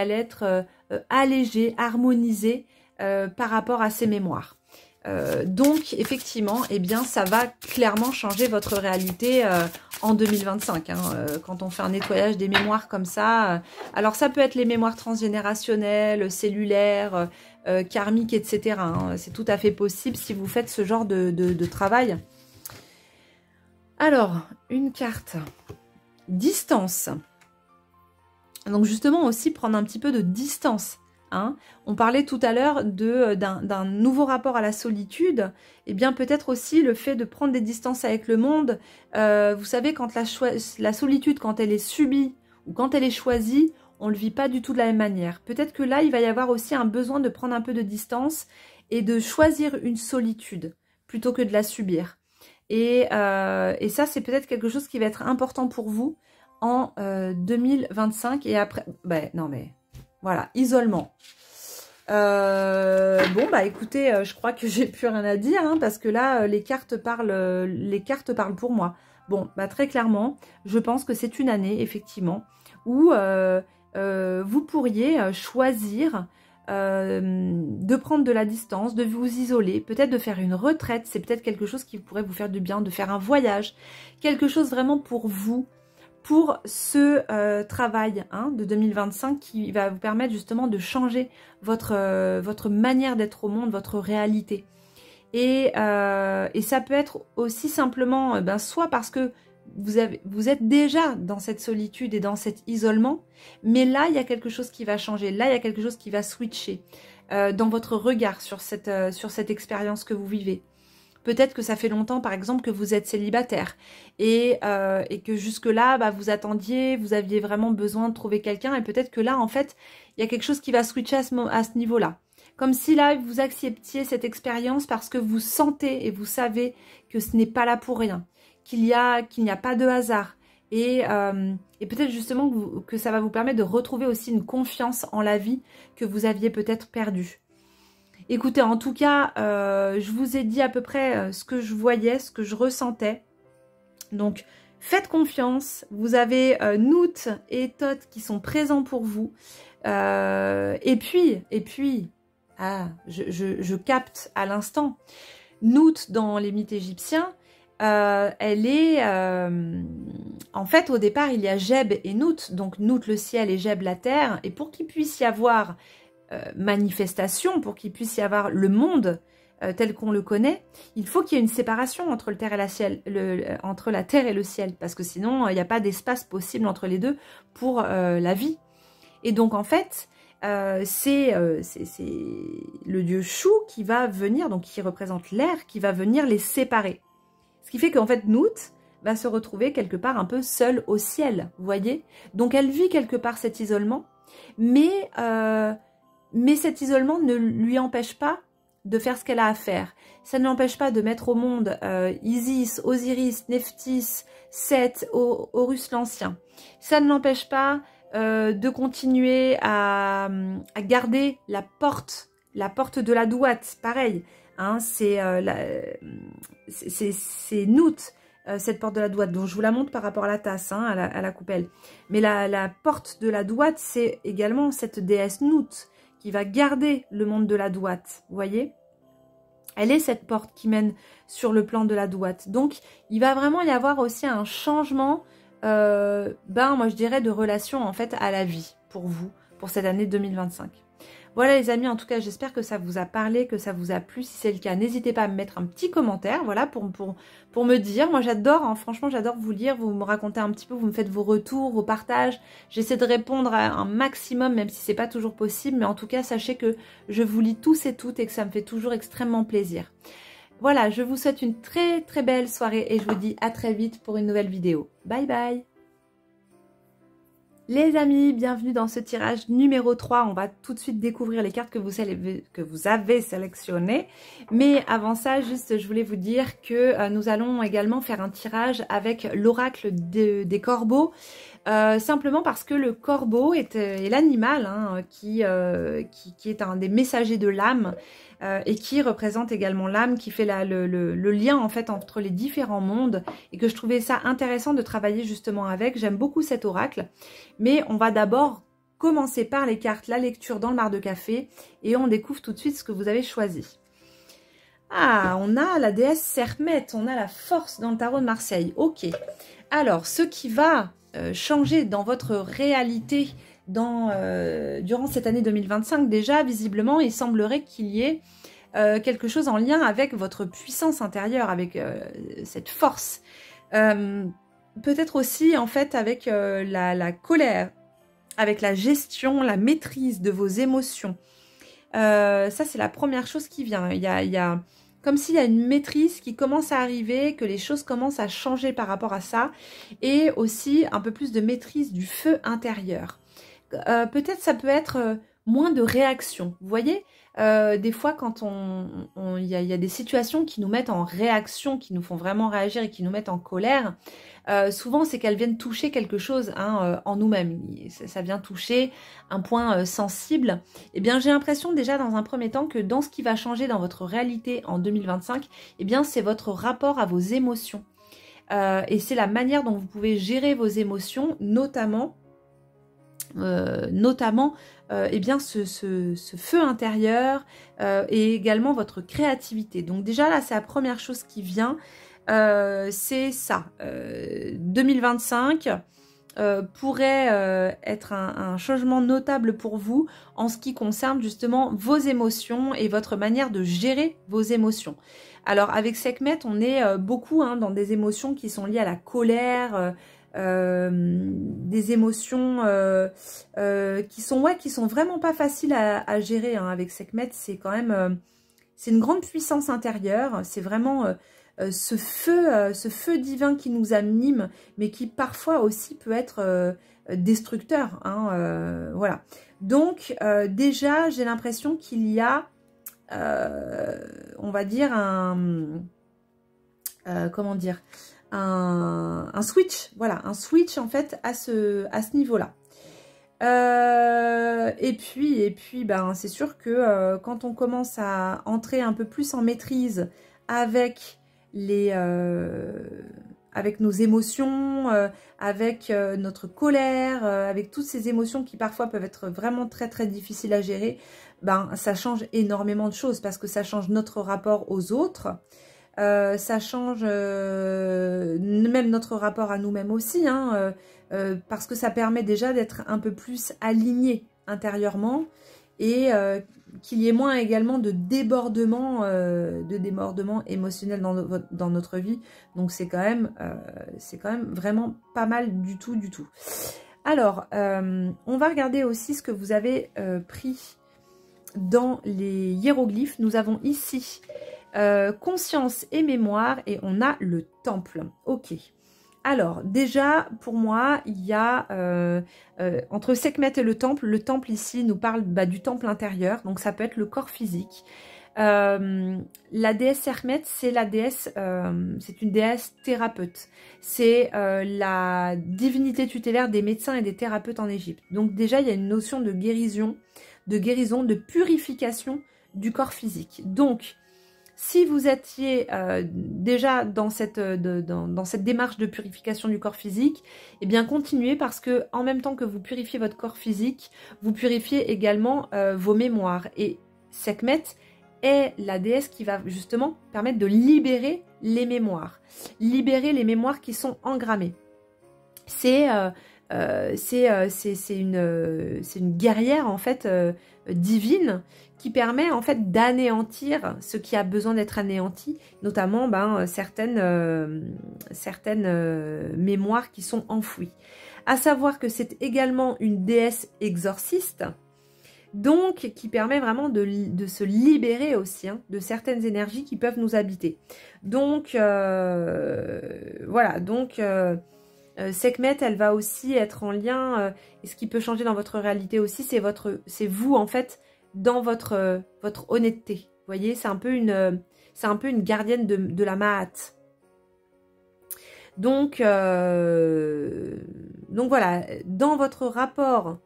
être allégé, harmonisé par rapport à ces mémoires. Donc, effectivement, eh bien, ça va clairement changer votre réalité en 2025. Quand on fait un nettoyage des mémoires comme ça. Alors, ça peut être les mémoires transgénérationnelles, cellulaires, karmiques, etc. C'est tout à fait possible si vous faites ce genre de travail. Alors, une carte. Distance. Donc, justement, aussi prendre un petit peu de distance. On parlait tout à l'heure d'un nouveau rapport à la solitude. Et bien peut-être aussi le fait de prendre des distances avec le monde. Vous savez, quand la solitude, quand elle est subie ou quand elle est choisie, on ne le vit pas du tout de la même manière. Peut-être que là, il va y avoir aussi un besoin de prendre un peu de distance et de choisir une solitude plutôt que de la subir. Et ça, c'est peut-être quelque chose qui va être important pour vous en 2025. Et après, non mais... Voilà, isolement. Bon, bah écoutez, je crois que j'ai plus rien à dire, parce que là, les cartes parlent pour moi. Bon, bah très clairement, je pense que c'est une année, effectivement, où vous pourriez choisir de prendre de la distance, de vous isoler, peut-être de faire une retraite, c'est peut-être quelque chose qui pourrait vous faire du bien, de faire un voyage, quelque chose vraiment pour vous, pour ce travail de 2025 qui va vous permettre justement de changer votre manière d'être au monde, votre réalité. Et ça peut être aussi simplement, soit parce que vous êtes déjà dans cette solitude et dans cet isolement, mais là, il y a quelque chose qui va changer, là, il y a quelque chose qui va switcher dans votre regard sur cette expérience que vous vivez. Peut-être que ça fait longtemps, par exemple, que vous êtes célibataire et que jusque-là, vous attendiez, vous aviez vraiment besoin de trouver quelqu'un et peut-être que là, en fait, il y a quelque chose qui va switcher à ce niveau-là. Comme si là, vous acceptiez cette expérience parce que vous sentez et vous savez que ce n'est pas là pour rien, qu'il n'y a pas de hasard. Et peut-être justement que ça va vous permettre de retrouver aussi une confiance en la vie que vous aviez peut-être perdue. Écoutez, en tout cas, je vous ai dit à peu près ce que je voyais, ce que je ressentais. Donc, faites confiance. Vous avez Nout et Tot qui sont présents pour vous. Et puis, je capte à l'instant. Nout, dans les mythes égyptiens, elle est... en fait, au départ, il y a Geb et Nout. Donc, Nout, le ciel, et Geb, la terre. Et pour qu'il puisse y avoir manifestation, pour qu'il puisse y avoir le monde tel qu'on le connaît, il faut qu'il y ait une séparation entre, entre la terre et le ciel. Parce que sinon, il n'y a pas d'espace possible entre les deux pour la vie. Et donc, en fait... c'est le dieu Chou qui va venir, donc qui représente l'air, qui va venir les séparer. Ce qui fait qu'en fait, Nout va se retrouver quelque part un peu seule au ciel, vous voyez. Donc elle vit quelque part cet isolement, mais cet isolement ne lui empêche pas de faire ce qu'elle a à faire. Ça ne l'empêche pas de mettre au monde Isis, Osiris, Nephthys, Seth, Horus l'Ancien. Ça ne l'empêche pas de continuer à garder la porte de la douate, pareil, hein, c'est Nout, cette porte de la douate, donc je vous la montre par rapport à la tasse, hein, à la coupelle, mais la porte de la douate, c'est également cette déesse Nout, qui va garder le monde de la douate, vous voyez. Elle est cette porte qui mène sur le plan de la douate, donc il va vraiment y avoir aussi un changement moi je dirais de relation en fait à la vie pour vous, pour cette année 2025. Voilà les amis, en tout cas j'espère que ça vous a parlé, que ça vous a plu. Si c'est le cas, n'hésitez pas à me mettre un petit commentaire, voilà, pour me dire. Moi j'adore, hein, franchement j'adore vous lire, vous me racontez un petit peu, vous me faites vos retours, vos partages. J'essaie de répondre à un maximum, même si c'est pas toujours possible, mais en tout cas sachez que je vous lis tous et toutes et que ça me fait toujours extrêmement plaisir. Voilà, je vous souhaite une très très belle soirée et je vous dis à très vite pour une nouvelle vidéo. Bye bye! Les amis, bienvenue dans ce tirage numéro 3. On va tout de suite découvrir les cartes que vous avez sélectionnées. Mais avant ça, juste, je voulais vous dire que nous allons également faire un tirage avec l'oracle des corbeaux. Simplement parce que le corbeau est l'animal hein, qui est un des messagers de l'âme et qui représente également l'âme, qui fait le lien en fait entre les différents mondes et que je trouvais ça intéressant de travailler justement avec. J'aime beaucoup cet oracle, mais on va d'abord commencer par les cartes, la lecture dans le mar de café et on découvre tout de suite ce que vous avez choisi. Ah, on a la déesse Sermet, on a la force dans le tarot de Marseille. Ok, alors ce qui va changer dans votre réalité durant cette année 2025, déjà visiblement il semblerait qu'il y ait quelque chose en lien avec votre puissance intérieure, avec cette force, peut-être aussi en fait avec la colère, avec la gestion, la maîtrise de vos émotions. Ça c'est la première chose qui vient. Il y a comme s'il y a une maîtrise qui commence à arriver, que les choses commencent à changer par rapport à ça, et aussi un peu plus de maîtrise du feu intérieur. Peut-être ça peut être moins de réaction, vous voyez, des fois quand il y a des situations qui nous mettent en réaction, qui nous font vraiment réagir et qui nous mettent en colère, souvent c'est qu'elles viennent toucher quelque chose hein, en nous-mêmes, ça vient toucher un point sensible. Eh bien j'ai l'impression déjà dans un premier temps que dans ce qui va changer dans votre réalité en 2025, eh bien c'est votre rapport à vos émotions et c'est la manière dont vous pouvez gérer vos émotions, notamment notamment eh bien ce feu intérieur et également votre créativité. Donc déjà là, c'est la première chose qui vient, c'est ça. 2025 pourrait être un changement notable pour vous en ce qui concerne justement vos émotions et votre manière de gérer vos émotions. Alors avec Sekhmet, on est beaucoup dans des émotions qui sont liées à la colère, des émotions qui sont vraiment pas faciles à gérer avec Sekhmet. C'est quand même c'est une grande puissance intérieure, c'est vraiment ce feu divin qui nous anime, mais qui parfois aussi peut être destructeur, voilà. Donc déjà j'ai l'impression qu'il y a on va dire comment dire, un switch, voilà, un switch en fait à ce niveau-là. Et puis ben, c'est sûr que quand on commence à entrer un peu plus en maîtrise avec avec nos émotions, avec notre colère, avec toutes ces émotions qui parfois peuvent être vraiment très très difficiles à gérer, ben ça change énormément de choses parce que ça change notre rapport aux autres. Ça change même notre rapport à nous-mêmes aussi, parce que ça permet déjà d'être un peu plus aligné intérieurement et qu'il y ait moins également de débordement émotionnel dans notre vie. Donc c'est quand même vraiment pas mal du tout. Alors, on va regarder aussi ce que vous avez pris dans les hiéroglyphes. Nous avons ici conscience et mémoire et on a le temple. Ok. Alors déjà pour moi il y a entre Sekhmet et le temple ici nous parle du temple intérieur, donc ça peut être le corps physique. La déesse Sekhmet, c'est la déesse, c'est une déesse thérapeute, c'est la divinité tutélaire des médecins et des thérapeutes en Égypte. Donc déjà il y a une notion de guérison, de purification du corps physique. Donc si vous étiez déjà dans cette démarche de purification du corps physique, eh bien continuez parce que en même temps que vous purifiez votre corps physique, vous purifiez également vos mémoires. Et Sekhmet est la déesse qui va justement permettre de libérer les mémoires qui sont engrammées. C'est une guerrière en fait divine qui permet en fait d'anéantir ce qui a besoin d'être anéanti, notamment certaines mémoires qui sont enfouies. À savoir que c'est également une déesse exorciste, donc qui permet vraiment de se libérer aussi de certaines énergies qui peuvent nous habiter. Donc voilà, donc Sekhmet, elle va aussi être en lien, et ce qui peut changer dans votre réalité aussi, c'est vous en fait, dans votre honnêteté. Vous voyez, c'est un peu une gardienne de la Mahat. Donc voilà, dans votre rapport,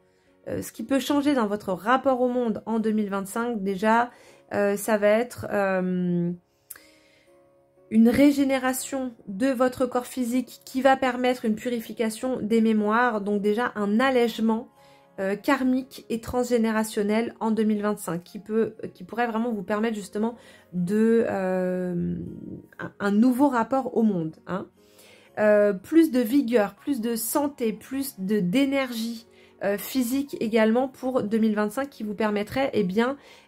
ce qui peut changer dans votre rapport au monde en 2025, déjà, ça va être une régénération de votre corps physique qui va permettre une purification des mémoires, donc déjà un allègement karmique et transgénérationnel en 2025 qui pourrait vraiment vous permettre justement un nouveau rapport au monde. Plus de vigueur, plus de santé, plus d'énergie physique également pour 2025 qui vous permettrait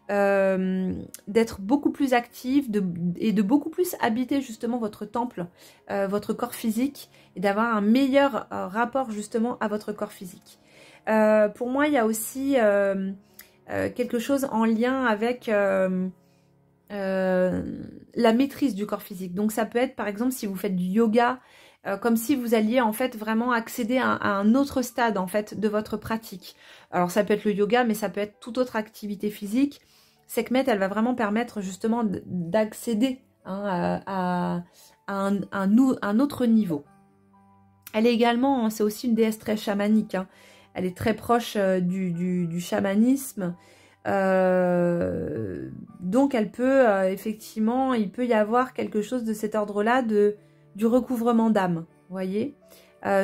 d'être beaucoup plus active et de beaucoup plus habiter justement votre temple, votre corps physique et d'avoir un meilleur rapport justement à votre corps physique. Pour moi, il y a aussi quelque chose en lien avec la maîtrise du corps physique. Donc ça peut être par exemple si vous faites du yoga, comme si vous alliez en fait vraiment accéder à un autre stade en fait de votre pratique. Alors ça peut être le yoga, mais ça peut être toute autre activité physique. Sekhmet, elle va vraiment permettre justement d'accéder à un autre niveau. Elle est également, c'est aussi une déesse très chamanique. Elle est très proche du chamanisme. Donc elle peut effectivement, il peut y avoir quelque chose de cet ordre-là du recouvrement d'âme, vous voyez.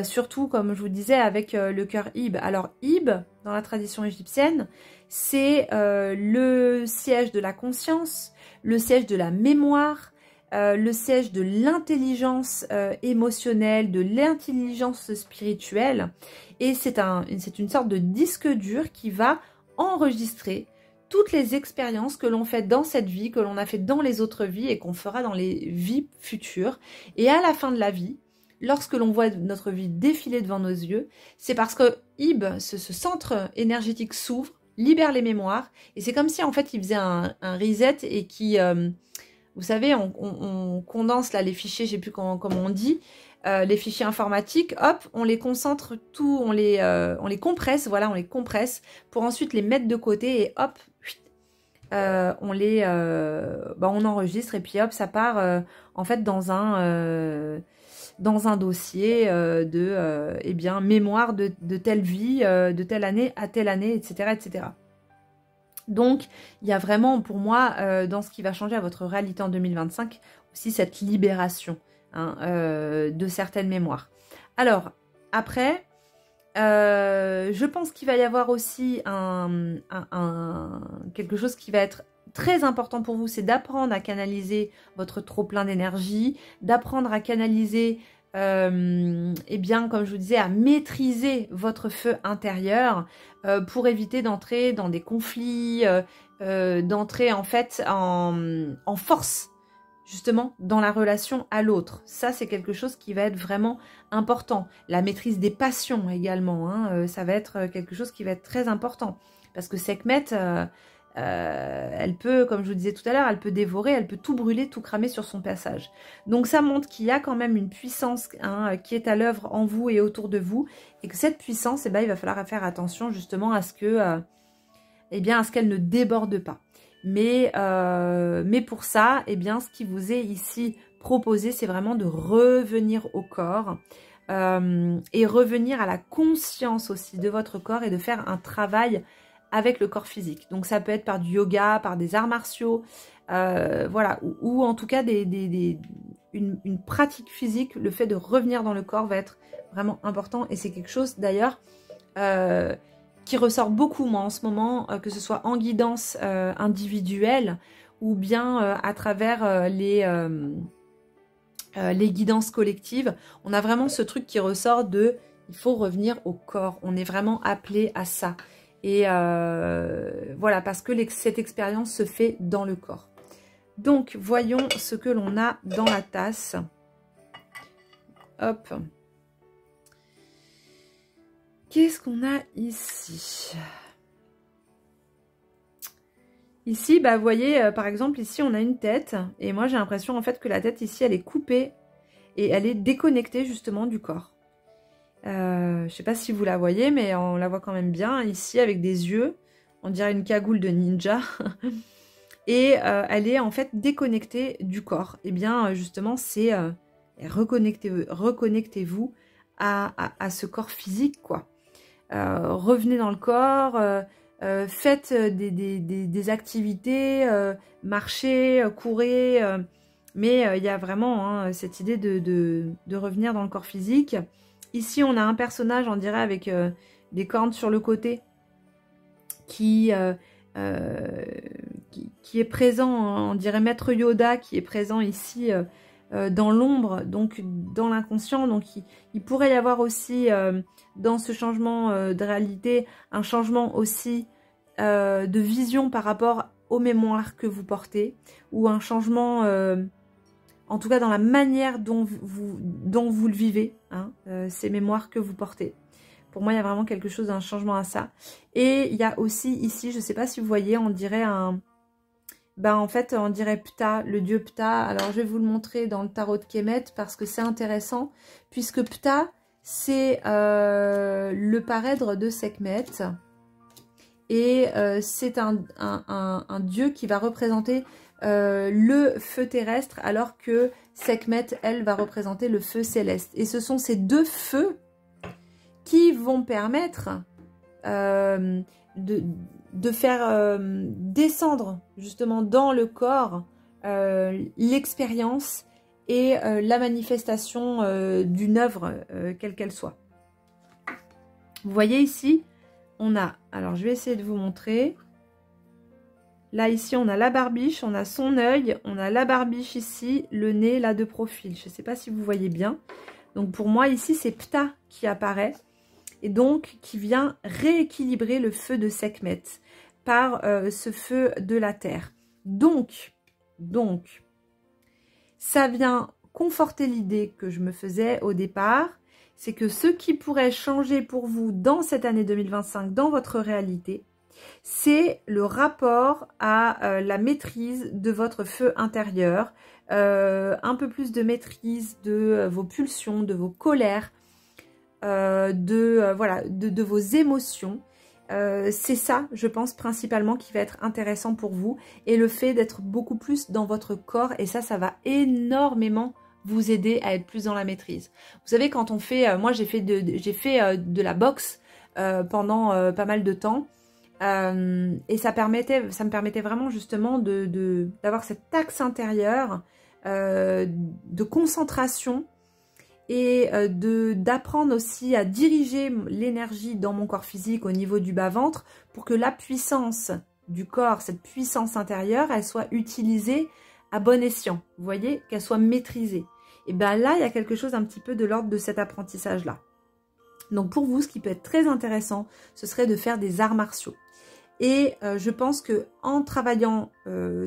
surtout, comme je vous disais, avec le cœur Ib. Alors, Ib, dans la tradition égyptienne, c'est le siège de la conscience, le siège de la mémoire, le siège de l'intelligence émotionnelle, de l'intelligence spirituelle. Et c'est une sorte de disque dur qui va enregistrer toutes les expériences que l'on fait dans cette vie, que l'on a fait dans les autres vies et qu'on fera dans les vies futures. Et à la fin de la vie, lorsque l'on voit notre vie défiler devant nos yeux, c'est parce que Ib, ce centre énergétique s'ouvre, libère les mémoires, et c'est comme si en fait il faisait un reset et qui, vous savez, on condense là les fichiers, je sais plus comment on dit, les fichiers informatiques, hop, on les concentre tout, on les compresse, voilà, on les compresse pour ensuite les mettre de côté et hop, on enregistre et puis hop, ça part en fait dans un dossier eh bien, mémoire de telle vie, de telle année à telle année, etc., etc. Donc, il y a vraiment, pour moi, dans ce qui va changer à votre réalité en 2025, aussi cette libération de certaines mémoires. Alors, après, je pense qu'il va y avoir aussi quelque chose qui va être très important pour vous, c'est d'apprendre à canaliser votre trop-plein d'énergie, d'apprendre à canaliser, eh bien, comme je vous disais, à maîtriser votre feu intérieur pour éviter d'entrer dans des conflits, d'entrer en fait en force, justement, dans la relation à l'autre. Ça, c'est quelque chose qui va être vraiment important. La maîtrise des passions également, hein, ça va être quelque chose qui va être très important. Parce que Sekhmet, elle peut, comme je vous disais tout à l'heure, elle peut dévorer, elle peut tout brûler, tout cramer sur son passage. Donc ça montre qu'il y a quand même une puissance qui est à l'œuvre en vous et autour de vous, et que cette puissance, eh ben, il va falloir faire attention justement à ce que, eh bien, à ce qu'elle ne déborde pas. Mais pour ça, eh bien, ce qui vous est ici proposé, c'est vraiment de revenir au corps et revenir à la conscience aussi de votre corps et de faire un travail avec le corps physique. Donc ça peut être par du yoga, par des arts martiaux, voilà, ou en tout cas une pratique physique. Le fait de revenir dans le corps va être vraiment important, et c'est quelque chose d'ailleurs qui ressort beaucoup moi en ce moment, que ce soit en guidance individuelle ou bien à travers les guidances collectives. On a vraiment ce truc qui ressort de il faut revenir au corps, on est vraiment appelé à ça. Et voilà, parce que cette expérience se fait dans le corps. Donc, voyons ce que l'on a dans la tasse. Hop. Qu'est-ce qu'on a ici? Ici, bah, vous voyez, par exemple, ici, on a une tête. Et moi, j'ai l'impression, en fait, que la tête, ici, elle est coupée. Et elle est déconnectée, justement, du corps. Je ne sais pas si vous la voyez, mais on la voit quand même bien ici avec des yeux. On dirait une cagoule de ninja. Et elle est en fait déconnectée du corps. Et bien justement, c'est reconnectez-vous à ce corps physique, quoi. Revenez dans le corps, faites des activités, marchez, courez. Mais il y a vraiment cette idée de revenir dans le corps physique. Ici, on a un personnage, on dirait, avec des cornes sur le côté, qui est présent, on dirait Maître Yoda, qui est présent ici dans l'ombre, donc dans l'inconscient. Donc, il pourrait y avoir aussi, dans ce changement de réalité, un changement aussi de vision par rapport aux mémoires que vous portez, ou un changement... en tout cas dans la manière dont vous le vivez, hein, ces mémoires que vous portez. Pour moi, il y a vraiment quelque chose d'un changement à ça. Et il y a aussi ici, je ne sais pas si vous voyez, on dirait en fait, on dirait Ptah, le dieu Ptah. Alors, je vais vous le montrer dans le tarot de Kemet parce que c'est intéressant. Puisque Ptah, c'est le parèdre de Sekhmet. Et c'est un dieu qui va représenter le feu terrestre, alors que Sekhmet, elle, va représenter le feu céleste. Et ce sont ces deux feux qui vont permettre de faire descendre justement dans le corps l'expérience et la manifestation d'une œuvre, quelle qu'elle soit. Vous voyez ici, on a, alors je vais essayer de vous montrer. Là, ici, on a la barbiche, on a son œil, on a la barbiche ici, le nez, là, de profil. Je ne sais pas si vous voyez bien. Donc, pour moi, ici, c'est Ptah qui apparaît. Et donc, qui vient rééquilibrer le feu de Sekhmet par ce feu de la terre. Donc, ça vient conforter l'idée que je me faisais au départ. C'est que ce qui pourrait changer pour vous dans cette année 2025, dans votre réalité, c'est le rapport à la maîtrise de votre feu intérieur, un peu plus de maîtrise de vos pulsions, de vos colères, de vos émotions. C'est ça, je pense, principalement qui va être intéressant pour vous, et le fait d'être beaucoup plus dans votre corps, et ça va énormément vous aider à être plus dans la maîtrise. Vous savez, quand on fait, moi j'ai fait de la boxe pendant pas mal de temps, et ça me permettait vraiment justement d'avoir cet axe intérieur de concentration et d'apprendre aussi à diriger l'énergie dans mon corps physique au niveau du bas-ventre pour que la puissance du corps, cette puissance intérieure, elle soit utilisée à bon escient, vous voyez, qu'elle soit maîtrisée. Et bien là, il y a quelque chose un petit peu de l'ordre de cet apprentissage-là. Donc pour vous, ce qui peut être très intéressant, ce serait de faire des arts martiaux. Et je pense que en travaillant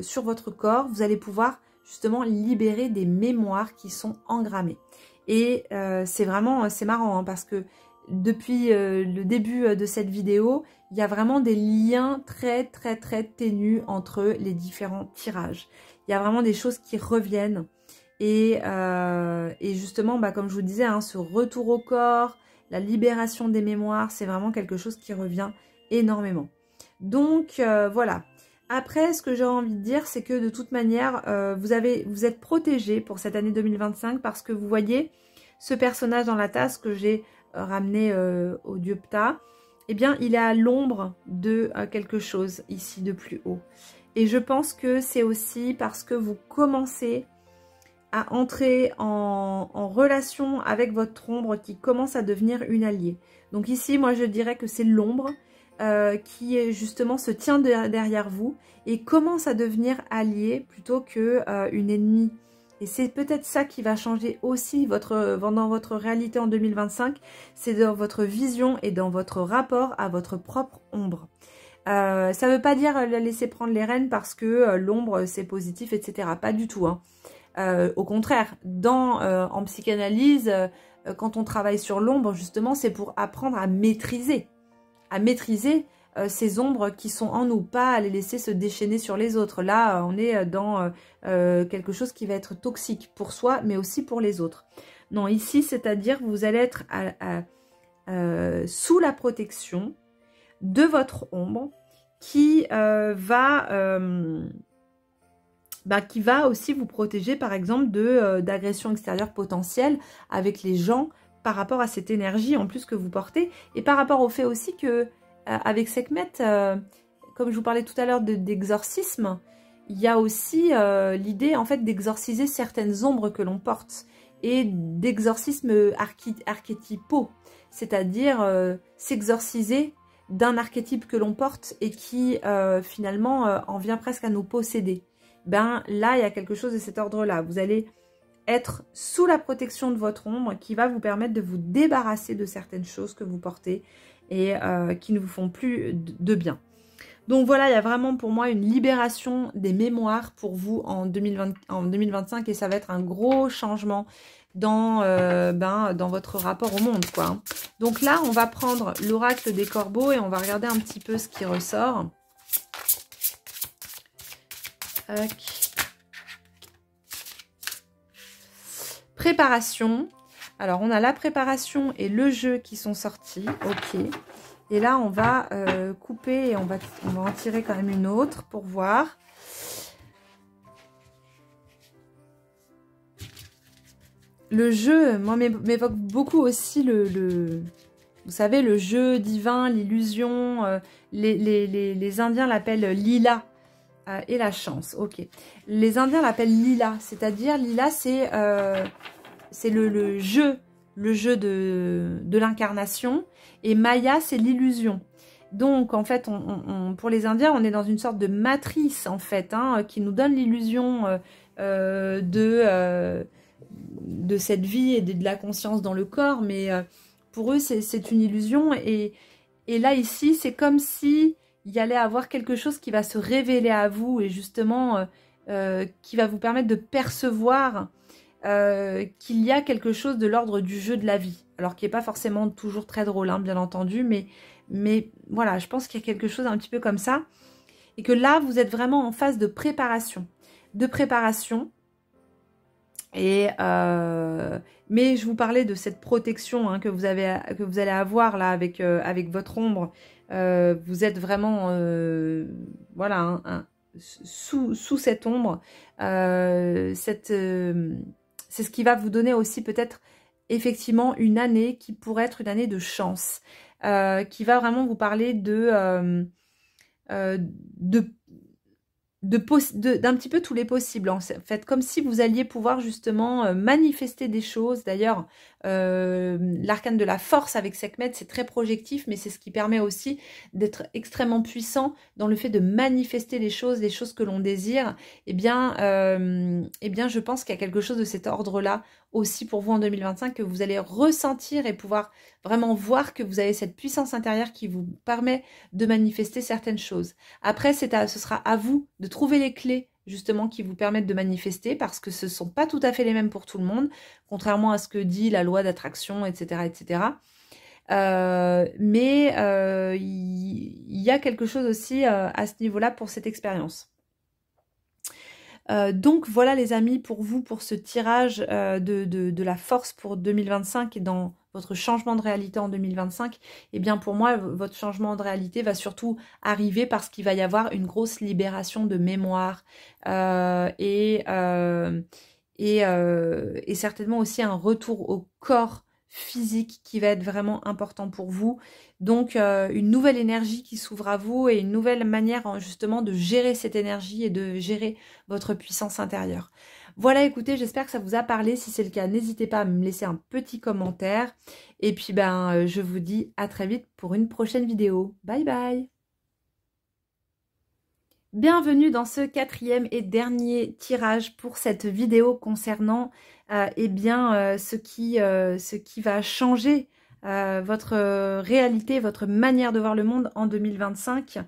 sur votre corps, vous allez pouvoir justement libérer des mémoires qui sont engrammées. Et c'est marrant hein, parce que depuis le début de cette vidéo, il y a vraiment des liens très ténus entre les différents tirages. Il y a vraiment des choses qui reviennent. Et justement, comme je vous disais, hein, ce retour au corps, la libération des mémoires, c'est vraiment quelque chose qui revient énormément. Donc voilà. Après, ce que j'ai envie de dire, c'est que de toute manière, vous êtes protégé pour cette année 2025 parce que vous voyez ce personnage dans la tasse que j'ai ramené au dieu Ptah, eh bien, il est à l'ombre de quelque chose ici de plus haut. Et je pense que c'est aussi parce que vous commencez à entrer en relation avec votre ombre qui commence à devenir une alliée. Donc ici, moi, je dirais que c'est l'ombre qui est justement se tient derrière vous et commence à devenir alliée plutôt que une ennemie. Et c'est peut-être ça qui va changer aussi dans votre réalité en 2025, c'est dans votre vision et dans votre rapport à votre propre ombre. Ça ne veut pas dire la laisser prendre les rênes parce que l'ombre c'est positif, etc. Pas du tout. Hein. Au contraire, en psychanalyse, quand on travaille sur l'ombre, justement, c'est pour apprendre à maîtriser ces ombres qui sont en nous, pas à les laisser se déchaîner sur les autres. Là, on est dans quelque chose qui va être toxique pour soi, mais aussi pour les autres. Non, ici, c'est-à-dire vous allez être sous la protection de votre ombre qui va aussi vous protéger, par exemple, d'agressions extérieures potentielles avec les gens par rapport à cette énergie en plus que vous portez, et par rapport au fait aussi que avec Sekhmet, comme je vous parlais tout à l'heure d'exorcisme, il y a aussi l'idée en fait d'exorciser certaines ombres que l'on porte et d'exorcisme archétypaux, c'est-à-dire s'exorciser d'un archétype que l'on porte et qui finalement en vient presque à nous posséder. Ben là, il y a quelque chose de cet ordre-là. Vous allez être sous la protection de votre ombre qui va vous permettre de vous débarrasser de certaines choses que vous portez et qui ne vous font plus de bien. Donc voilà, il y a vraiment pour moi une libération des mémoires pour vous en 2025 et ça va être un gros changement dans votre rapport au monde, quoi. Donc là, on va prendre l'oracle des corbeaux et on va regarder un petit peu ce qui ressort. Préparation. Alors, on a la préparation et le jeu qui sont sortis. Ok. Et là, on va couper et on va en tirer quand même une autre pour voir. Le jeu, moi, m'évoque beaucoup aussi vous savez, le jeu divin, l'illusion. Les Indiens l'appellent lila. et la chance, ok. Les Indiens l'appellent lila, c'est-à-dire lila, c'est le jeu de l'incarnation, et Maya, c'est l'illusion. Donc, en fait, pour les Indiens, on est dans une sorte de matrice, en fait, hein, qui nous donne l'illusion de cette vie et de la conscience dans le corps, mais pour eux, c'est une illusion. Et là, ici, c'est comme si il y allait avoir quelque chose qui va se révéler à vous et justement qui va vous permettre de percevoir qu'il y a quelque chose de l'ordre du jeu de la vie. Alors qui n'est pas forcément toujours très drôle, hein, bien entendu, mais voilà, je pense qu'il y a quelque chose un petit peu comme ça. Et que là, vous êtes vraiment en phase de préparation. Et mais je vous parlais de cette protection hein, que vous allez avoir là avec votre ombre. Vous êtes vraiment voilà sous cette ombre. C'est ce qui va vous donner aussi peut-être effectivement une année qui pourrait être une année de chance, qui va vraiment vous parler d'un petit peu tous les possibles, en fait, comme si vous alliez pouvoir justement manifester des choses. D'ailleurs, l'arcane de la force avec Sekhmet, c'est très projectif, mais c'est ce qui permet aussi d'être extrêmement puissant dans le fait de manifester les choses que l'on désire. Eh bien, je pense qu'il y a quelque chose de cet ordre-là aussi pour vous en 2025, que vous allez ressentir et pouvoir vraiment voir que vous avez cette puissance intérieure qui vous permet de manifester certaines choses. Après, ce sera à vous de trouver les clés justement qui vous permettent de manifester, parce que ce ne sont pas tout à fait les mêmes pour tout le monde, contrairement à ce que dit la loi d'attraction, etc. etc. Mais il y a quelque chose aussi à ce niveau-là pour cette expérience. Donc voilà les amis, pour vous, pour ce tirage de la force pour 2025 et dans votre changement de réalité en 2025, eh bien pour moi, votre changement de réalité va surtout arriver parce qu'il va y avoir une grosse libération de mémoire et certainement aussi un retour au corps physique qui va être vraiment important pour vous. Donc une nouvelle énergie qui s'ouvre à vous et une nouvelle manière justement de gérer cette énergie et de gérer votre puissance intérieure. Voilà, écoutez, j'espère que ça vous a parlé. Si c'est le cas, n'hésitez pas à me laisser un petit commentaire. Et puis je vous dis à très vite pour une prochaine vidéo. Bye bye. Bienvenue dans ce 4e et dernier tirage pour cette vidéo concernant ce qui va changer votre réalité, votre manière de voir le monde en 2025.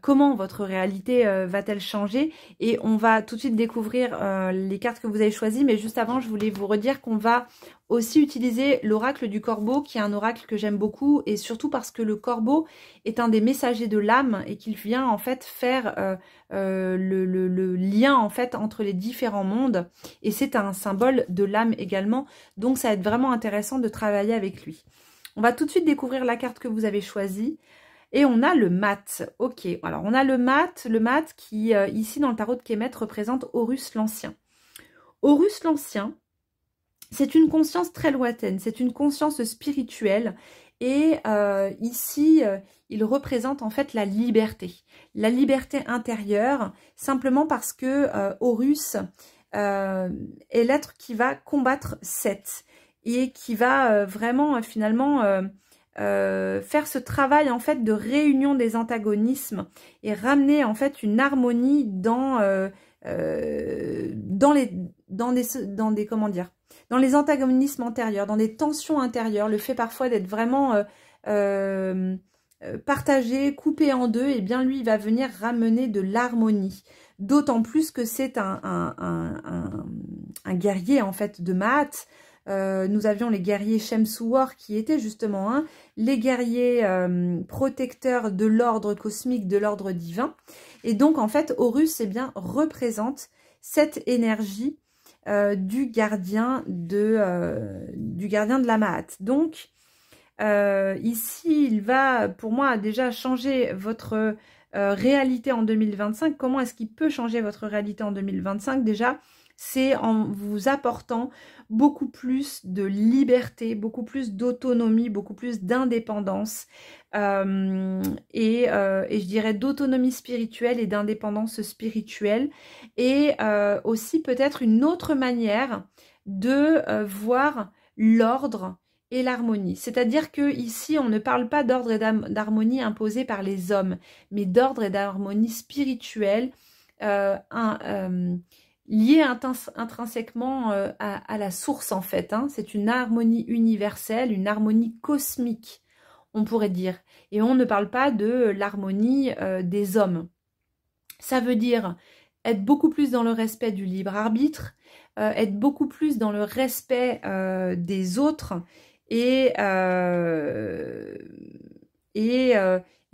Comment votre réalité va-t-elle changer? Et on va tout de suite découvrir les cartes que vous avez choisies. Mais juste avant, je voulais vous redire qu'on va aussi utiliser l'oracle du corbeau, qui est un oracle que j'aime beaucoup, et surtout parce que le corbeau est un des messagers de l'âme et qu'il vient en fait faire le lien en fait entre les différents mondes, et c'est un symbole de l'âme également, donc ça va être vraiment intéressant de travailler avec lui. On va tout de suite découvrir la carte que vous avez choisie. Et on a le mat. Ok, alors on a le mat qui, ici dans le tarot de Kemet, représente Horus l'Ancien. Horus l'Ancien, c'est une conscience très lointaine, c'est une conscience spirituelle. Et ici, il représente en fait la liberté intérieure, simplement parce que Horus est l'être qui va combattre Seth et qui va vraiment finalement faire ce travail en fait de réunion des antagonismes et ramener en fait une harmonie dans les antagonismes antérieurs, dans des tensions intérieures, le fait parfois d'être vraiment partagé, coupé en deux, et bien lui il va venir ramener de l'harmonie. D'autant plus que c'est un guerrier en fait de Maat. Nous avions les guerriers Shemsuor qui étaient justement les guerriers protecteurs de l'ordre cosmique, de l'ordre divin. Et donc en fait Horus représente cette énergie du gardien de la Maat. Donc ici il va pour moi déjà changer votre réalité en 2025. Comment est-ce qu'il peut changer votre réalité en 2025? Déjà, c'est en vous apportant beaucoup plus de liberté, beaucoup plus d'autonomie, beaucoup plus d'indépendance et je dirais d'autonomie spirituelle et d'indépendance spirituelle et aussi peut-être une autre manière de voir l'ordre et l'harmonie. C'est-à-dire que ici, on ne parle pas d'ordre et d'harmonie imposés par les hommes, mais d'ordre et d'harmonie spirituelle liée intrinsèquement à la source en fait. Hein. C'est une harmonie universelle, une harmonie cosmique, on pourrait dire. Et on ne parle pas de l'harmonie des hommes. Ça veut dire être beaucoup plus dans le respect du libre arbitre, être beaucoup plus dans le respect des autres et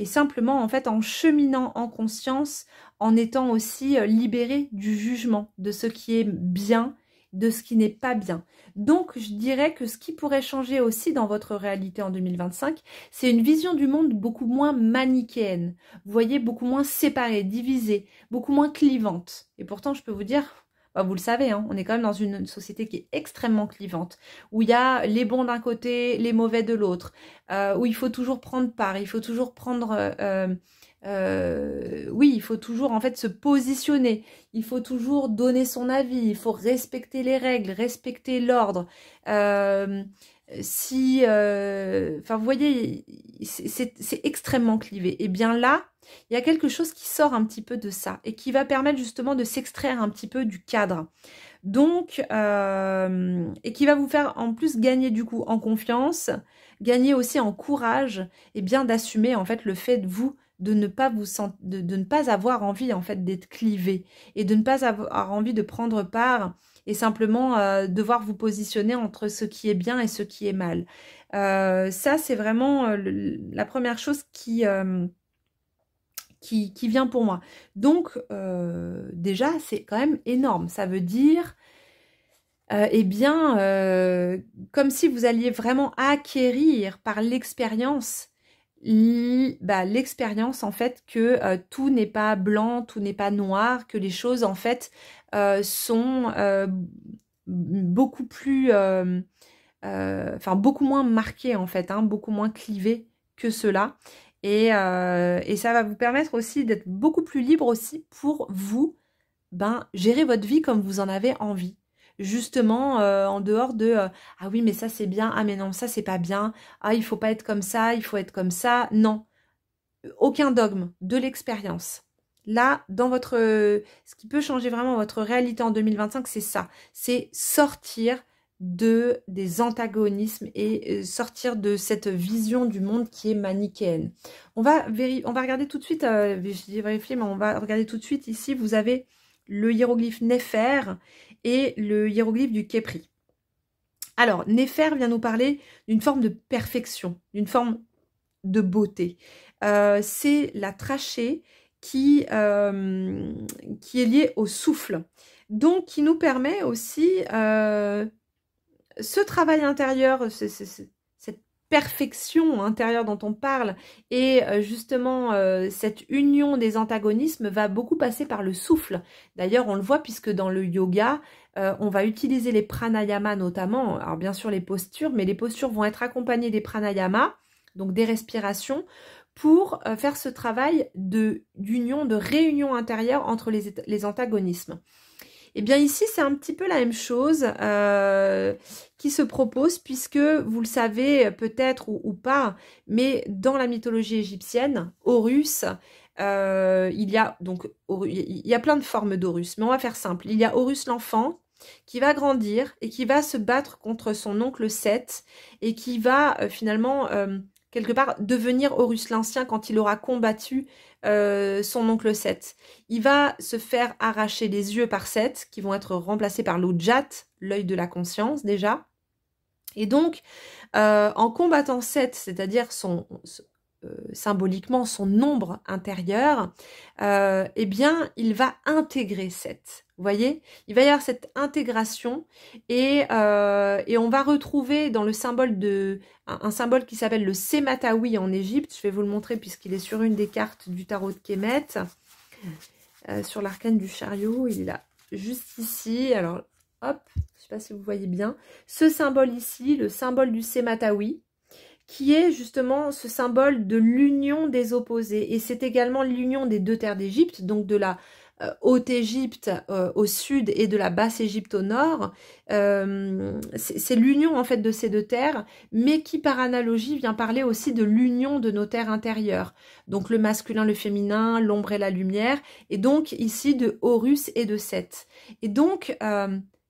simplement en fait en cheminant en conscience, en étant aussi libéré du jugement de ce qui est bien, de ce qui n'est pas bien. Donc je dirais que ce qui pourrait changer aussi dans votre réalité en 2025, c'est une vision du monde beaucoup moins manichéenne, vous voyez, beaucoup moins séparée, divisée, beaucoup moins clivante. Et pourtant je peux vous dire, bah, vous le savez, hein, on est quand même dans une société qui est extrêmement clivante, où il y a les bons d'un côté, les mauvais de l'autre, où il faut toujours prendre part, il faut toujours prendre... oui, il faut toujours en fait se positionner, il faut toujours donner son avis, il faut respecter les règles, respecter l'ordre. Enfin, vous voyez, c'est extrêmement clivé. Et bien là, il y a quelque chose qui sort un petit peu de ça et qui va permettre justement de s'extraire un petit peu du cadre. Donc, et qui va vous faire en plus gagner du coup en confiance, gagner aussi en courage et bien d'assumer en fait le fait de vous de ne pas de ne pas avoir envie en fait d'être clivé et de ne pas avoir envie de prendre part et simplement devoir vous positionner entre ce qui est bien et ce qui est mal. Ça c'est vraiment la première chose qui vient pour moi. Donc déjà c'est quand même énorme, ça veut dire eh bien comme si vous alliez vraiment acquérir par l'expérience l'expérience en fait que tout n'est pas blanc, tout n'est pas noir, que les choses en fait sont beaucoup plus, enfin beaucoup moins marquées en fait, hein, beaucoup moins clivées que cela. Et ça va vous permettre aussi d'être beaucoup plus libre aussi pour vous, gérer votre vie comme vous en avez envie. Justement en dehors de ah oui mais ça c'est bien, ah mais non ça c'est pas bien, ah il faut pas être comme ça, il faut être comme ça, non, aucun dogme, de l'expérience. Là dans votre ce qui peut changer vraiment votre réalité en 2025 c'est ça, c'est sortir des antagonismes et sortir de cette vision du monde qui est manichéenne. On va regarder tout de suite, je dis vérifier mais on va regarder tout de suite ici, vous avez le hiéroglyphe Néfer et le hiéroglyphe du Khepri. Alors, Néfer vient nous parler d'une forme de perfection, d'une forme de beauté. C'est la trachée qui est liée au souffle. Donc, qui nous permet aussi ce travail intérieur, cette perfection intérieure dont on parle et justement cette union des antagonismes va beaucoup passer par le souffle. D'ailleurs on le voit puisque dans le yoga on va utiliser les pranayama notamment, alors bien sûr les postures, mais les postures vont être accompagnées des pranayama, donc des respirations, pour faire ce travail d'union, de réunion intérieure entre les antagonismes. Et bien ici, c'est un petit peu la même chose qui se propose puisque, vous le savez peut-être ou pas, mais dans la mythologie égyptienne, Horus, il y a plein de formes d'Horus, mais on va faire simple. Il y a Horus l'enfant qui va grandir et qui va se battre contre son oncle Seth et qui va finalement quelque part devenir Horus l'Ancien quand il aura combattu son oncle Seth. Il va se faire arracher les yeux par Seth, qui vont être remplacés par l'Ujat, l'œil de la conscience déjà. Et donc, en combattant Seth, c'est-à-dire symboliquement son ombre intérieure, eh bien, il va intégrer Seth. Vous voyez, il va y avoir cette intégration et on va retrouver dans le symbole un symbole qui s'appelle le Sematawi en Égypte. Je vais vous le montrer puisqu'il est sur une des cartes du tarot de Kemet. Sur l'arcane du chariot, il est là. juste ici, alors hop, je ne sais pas si vous voyez bien, ce symbole ici, le symbole du Sematawi, qui est justement ce symbole de l'union des opposés. Et c'est également l'union des deux terres d'Égypte, donc de la Haute-Égypte au sud et de la Basse-Égypte au nord. C'est l'union en fait de ces deux terres, mais qui par analogie vient parler aussi de l'union de nos terres intérieures. Donc le masculin, le féminin, l'ombre et la lumière, et donc ici de Horus et de Seth. Et donc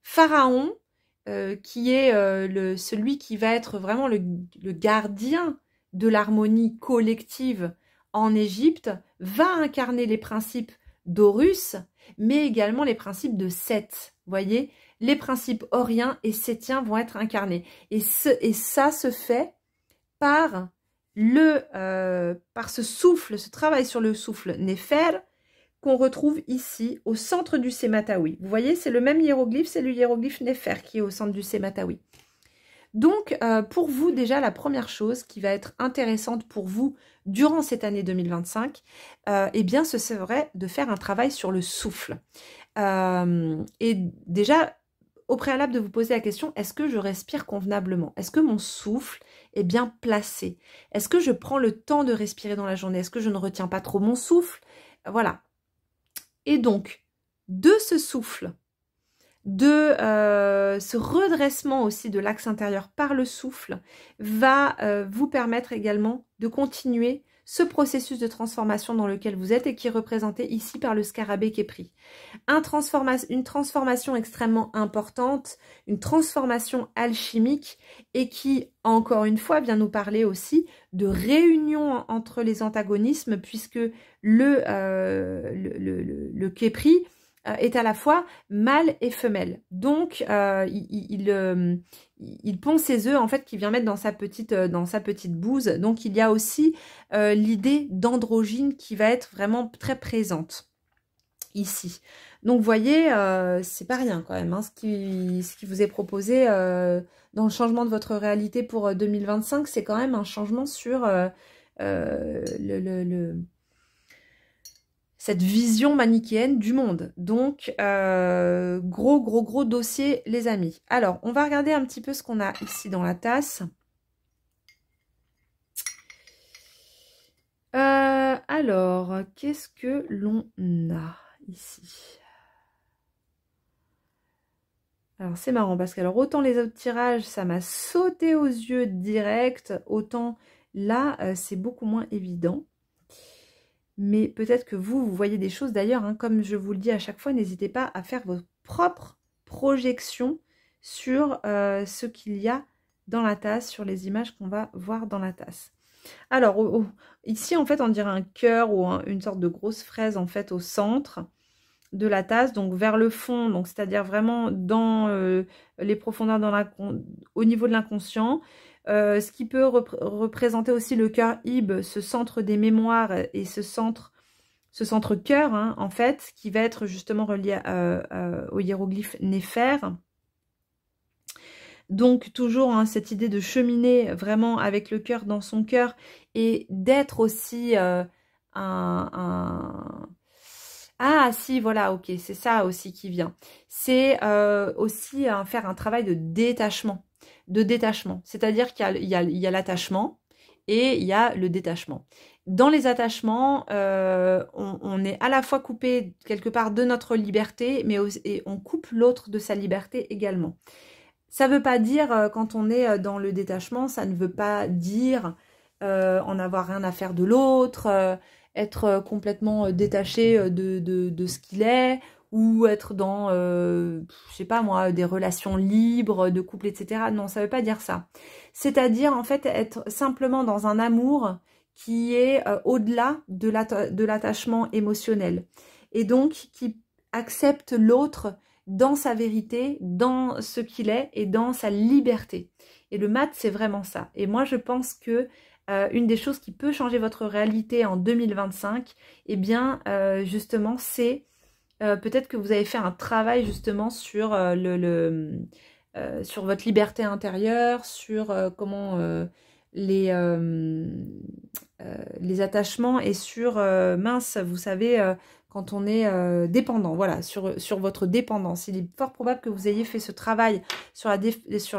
Pharaon, qui est celui qui va être vraiment le gardien de l'harmonie collective en Égypte, va incarner les principes d'Horus, mais également les principes de Seth. Vous voyez, les principes horiens et sétiens vont être incarnés. Et ça se fait par ce souffle, ce travail sur le souffle Néfer, qu'on retrouve ici au centre du Sematawi. Vous voyez, c'est le même hiéroglyphe, c'est le hiéroglyphe Néfer qui est au centre du Sematawi. Donc, pour vous, déjà, la première chose qui va être intéressante pour vous durant cette année 2025, eh bien, ce serait de faire un travail sur le souffle. Et déjà, au préalable de vous poser la question, est-ce que je respire convenablement? Est-ce que mon souffle est bien placé? Est-ce que je prends le temps de respirer dans la journée? Est-ce que je ne retiens pas trop mon souffle? Voilà. Et donc, de ce souffle, de ce redressement aussi de l'axe intérieur par le souffle, va vous permettre également de continuer ce processus de transformation dans lequel vous êtes et qui est représenté ici par le scarabée qui est pris. Une transformation extrêmement importante, une transformation alchimique et qui, encore une fois, vient nous parler aussi de réunion entre les antagonismes puisque le Képri est à la fois mâle et femelle. Donc, il pond ses œufs, en fait, qu'il vient mettre dans sa petite bouse. Donc, il y a aussi l'idée d'androgyne qui va être vraiment très présente ici. Donc, vous voyez, c'est pas rien quand même, hein, ce qui vous est proposé dans le changement de votre réalité pour 2025, c'est quand même un changement sur cette vision manichéenne du monde. Donc, gros dossier, les amis. Alors, on va regarder un petit peu ce qu'on a ici dans la tasse. Alors, qu'est-ce que l'on a ici? Alors, c'est marrant parce que alors, autant les autres tirages, ça m'a sauté aux yeux direct, autant là, c'est beaucoup moins évident. Mais peut-être que vous voyez des choses d'ailleurs, hein, comme je vous le dis à chaque fois, n'hésitez pas à faire vos propres projections sur ce qu'il y a dans la tasse, sur les images qu'on va voir dans la tasse. Alors, ici, en fait, on dirait un cœur ou une sorte de grosse fraise, en fait, au centre de la tasse, donc vers le fond, donc c'est-à-dire vraiment dans les profondeurs, au niveau de l'inconscient. Ce qui peut représenter aussi le cœur Ib, ce centre des mémoires et ce centre cœur, hein, en fait, qui va être justement relié au hiéroglyphe Néfer. Donc toujours hein, cette idée de cheminer vraiment avec le cœur dans son cœur et d'être aussi Ah si, voilà, ok, c'est ça aussi qui vient. C'est aussi faire un travail de détachement. C'est-à-dire qu'il y a l'attachement et il y a le détachement. Dans les attachements, on est à la fois coupé quelque part de notre liberté, mais aussi, et on coupe l'autre de sa liberté également. Ça ne veut pas dire, quand on est dans le détachement, ça ne veut pas dire en avoir rien à faire de l'autre, être complètement détaché de ce qu'il est, ou être dans, je sais pas moi, des relations libres, de couple, etc. Non, ça veut pas dire ça. C'est-à-dire, en fait, être simplement dans un amour qui est au-delà de l'attachement émotionnel. Et donc, qui accepte l'autre dans sa vérité, dans ce qu'il est et dans sa liberté. Et le mat, c'est vraiment ça. Et moi, je pense que une des choses qui peut changer votre réalité en 2025, eh bien, justement, c'est peut-être que vous avez fait un travail justement sur, sur votre liberté intérieure, sur comment les attachements et sur, mince, vous savez, quand on est dépendant, voilà, sur votre dépendance. Il est fort probable que vous ayez fait ce travail sur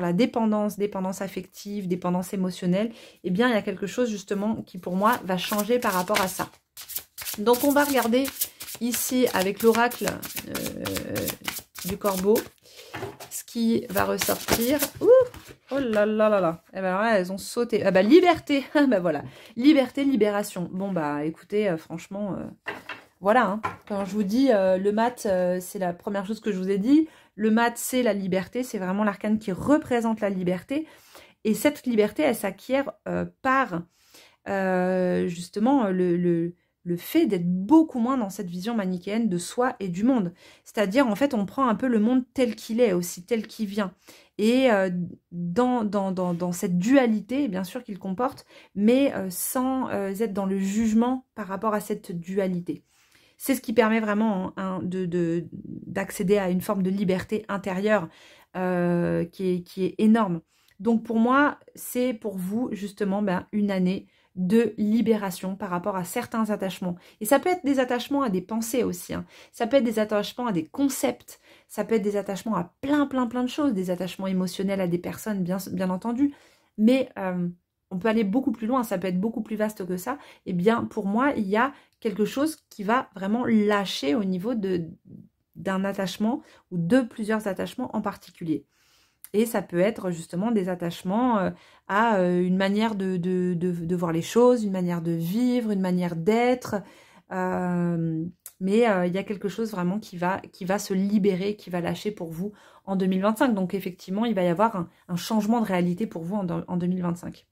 la dépendance affective, dépendance émotionnelle. Eh bien, il y a quelque chose justement qui pour moi va changer par rapport à ça. Donc on va regarder ici avec l'oracle du corbeau ce qui va ressortir. Ouh, oh là là là là. Eh ben ouais, elles ont sauté. Ah bah liberté. Bah voilà. Liberté, libération. Bon bah écoutez, franchement, voilà. Hein. Quand je vous dis le mat, c'est la première chose que je vous ai dit. Le mat, c'est la liberté. C'est vraiment l'arcane qui représente la liberté. Et cette liberté, elle s'acquiert par justement le fait d'être beaucoup moins dans cette vision manichéenne de soi et du monde. C'est-à-dire, en fait, on prend un peu le monde tel qu'il est aussi, tel qu'il vient. Et dans cette dualité, bien sûr qu'il comporte, mais sans être dans le jugement par rapport à cette dualité. C'est ce qui permet vraiment hein, d'accéder à une forme de liberté intérieure qui est énorme. Donc pour moi, c'est pour vous justement une année de libération par rapport à certains attachements. Et ça peut être des attachements à des pensées aussi. Hein. Ça peut être des attachements à des concepts. Ça peut être des attachements à plein de choses. Des attachements émotionnels à des personnes, bien entendu. Mais on peut aller beaucoup plus loin. Ça peut être beaucoup plus vaste que ça. Et bien, pour moi, il y a quelque chose qui va vraiment lâcher au niveau d'un attachement ou de plusieurs attachements en particulier. Et ça peut être justement des attachements à une manière de voir les choses, une manière de vivre, une manière d'être. Mais il y a quelque chose vraiment qui va se libérer, qui va lâcher pour vous en 2025. Donc effectivement, il va y avoir un changement de réalité pour vous en 2025.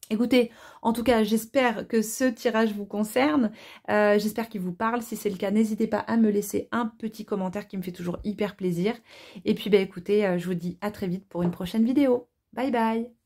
Écoutez, en tout cas, j'espère que ce tirage vous concerne, j'espère qu'il vous parle. Si c'est le cas, n'hésitez pas à me laisser un petit commentaire qui me fait toujours hyper plaisir. Et puis, écoutez, je vous dis à très vite pour une prochaine vidéo. Bye bye!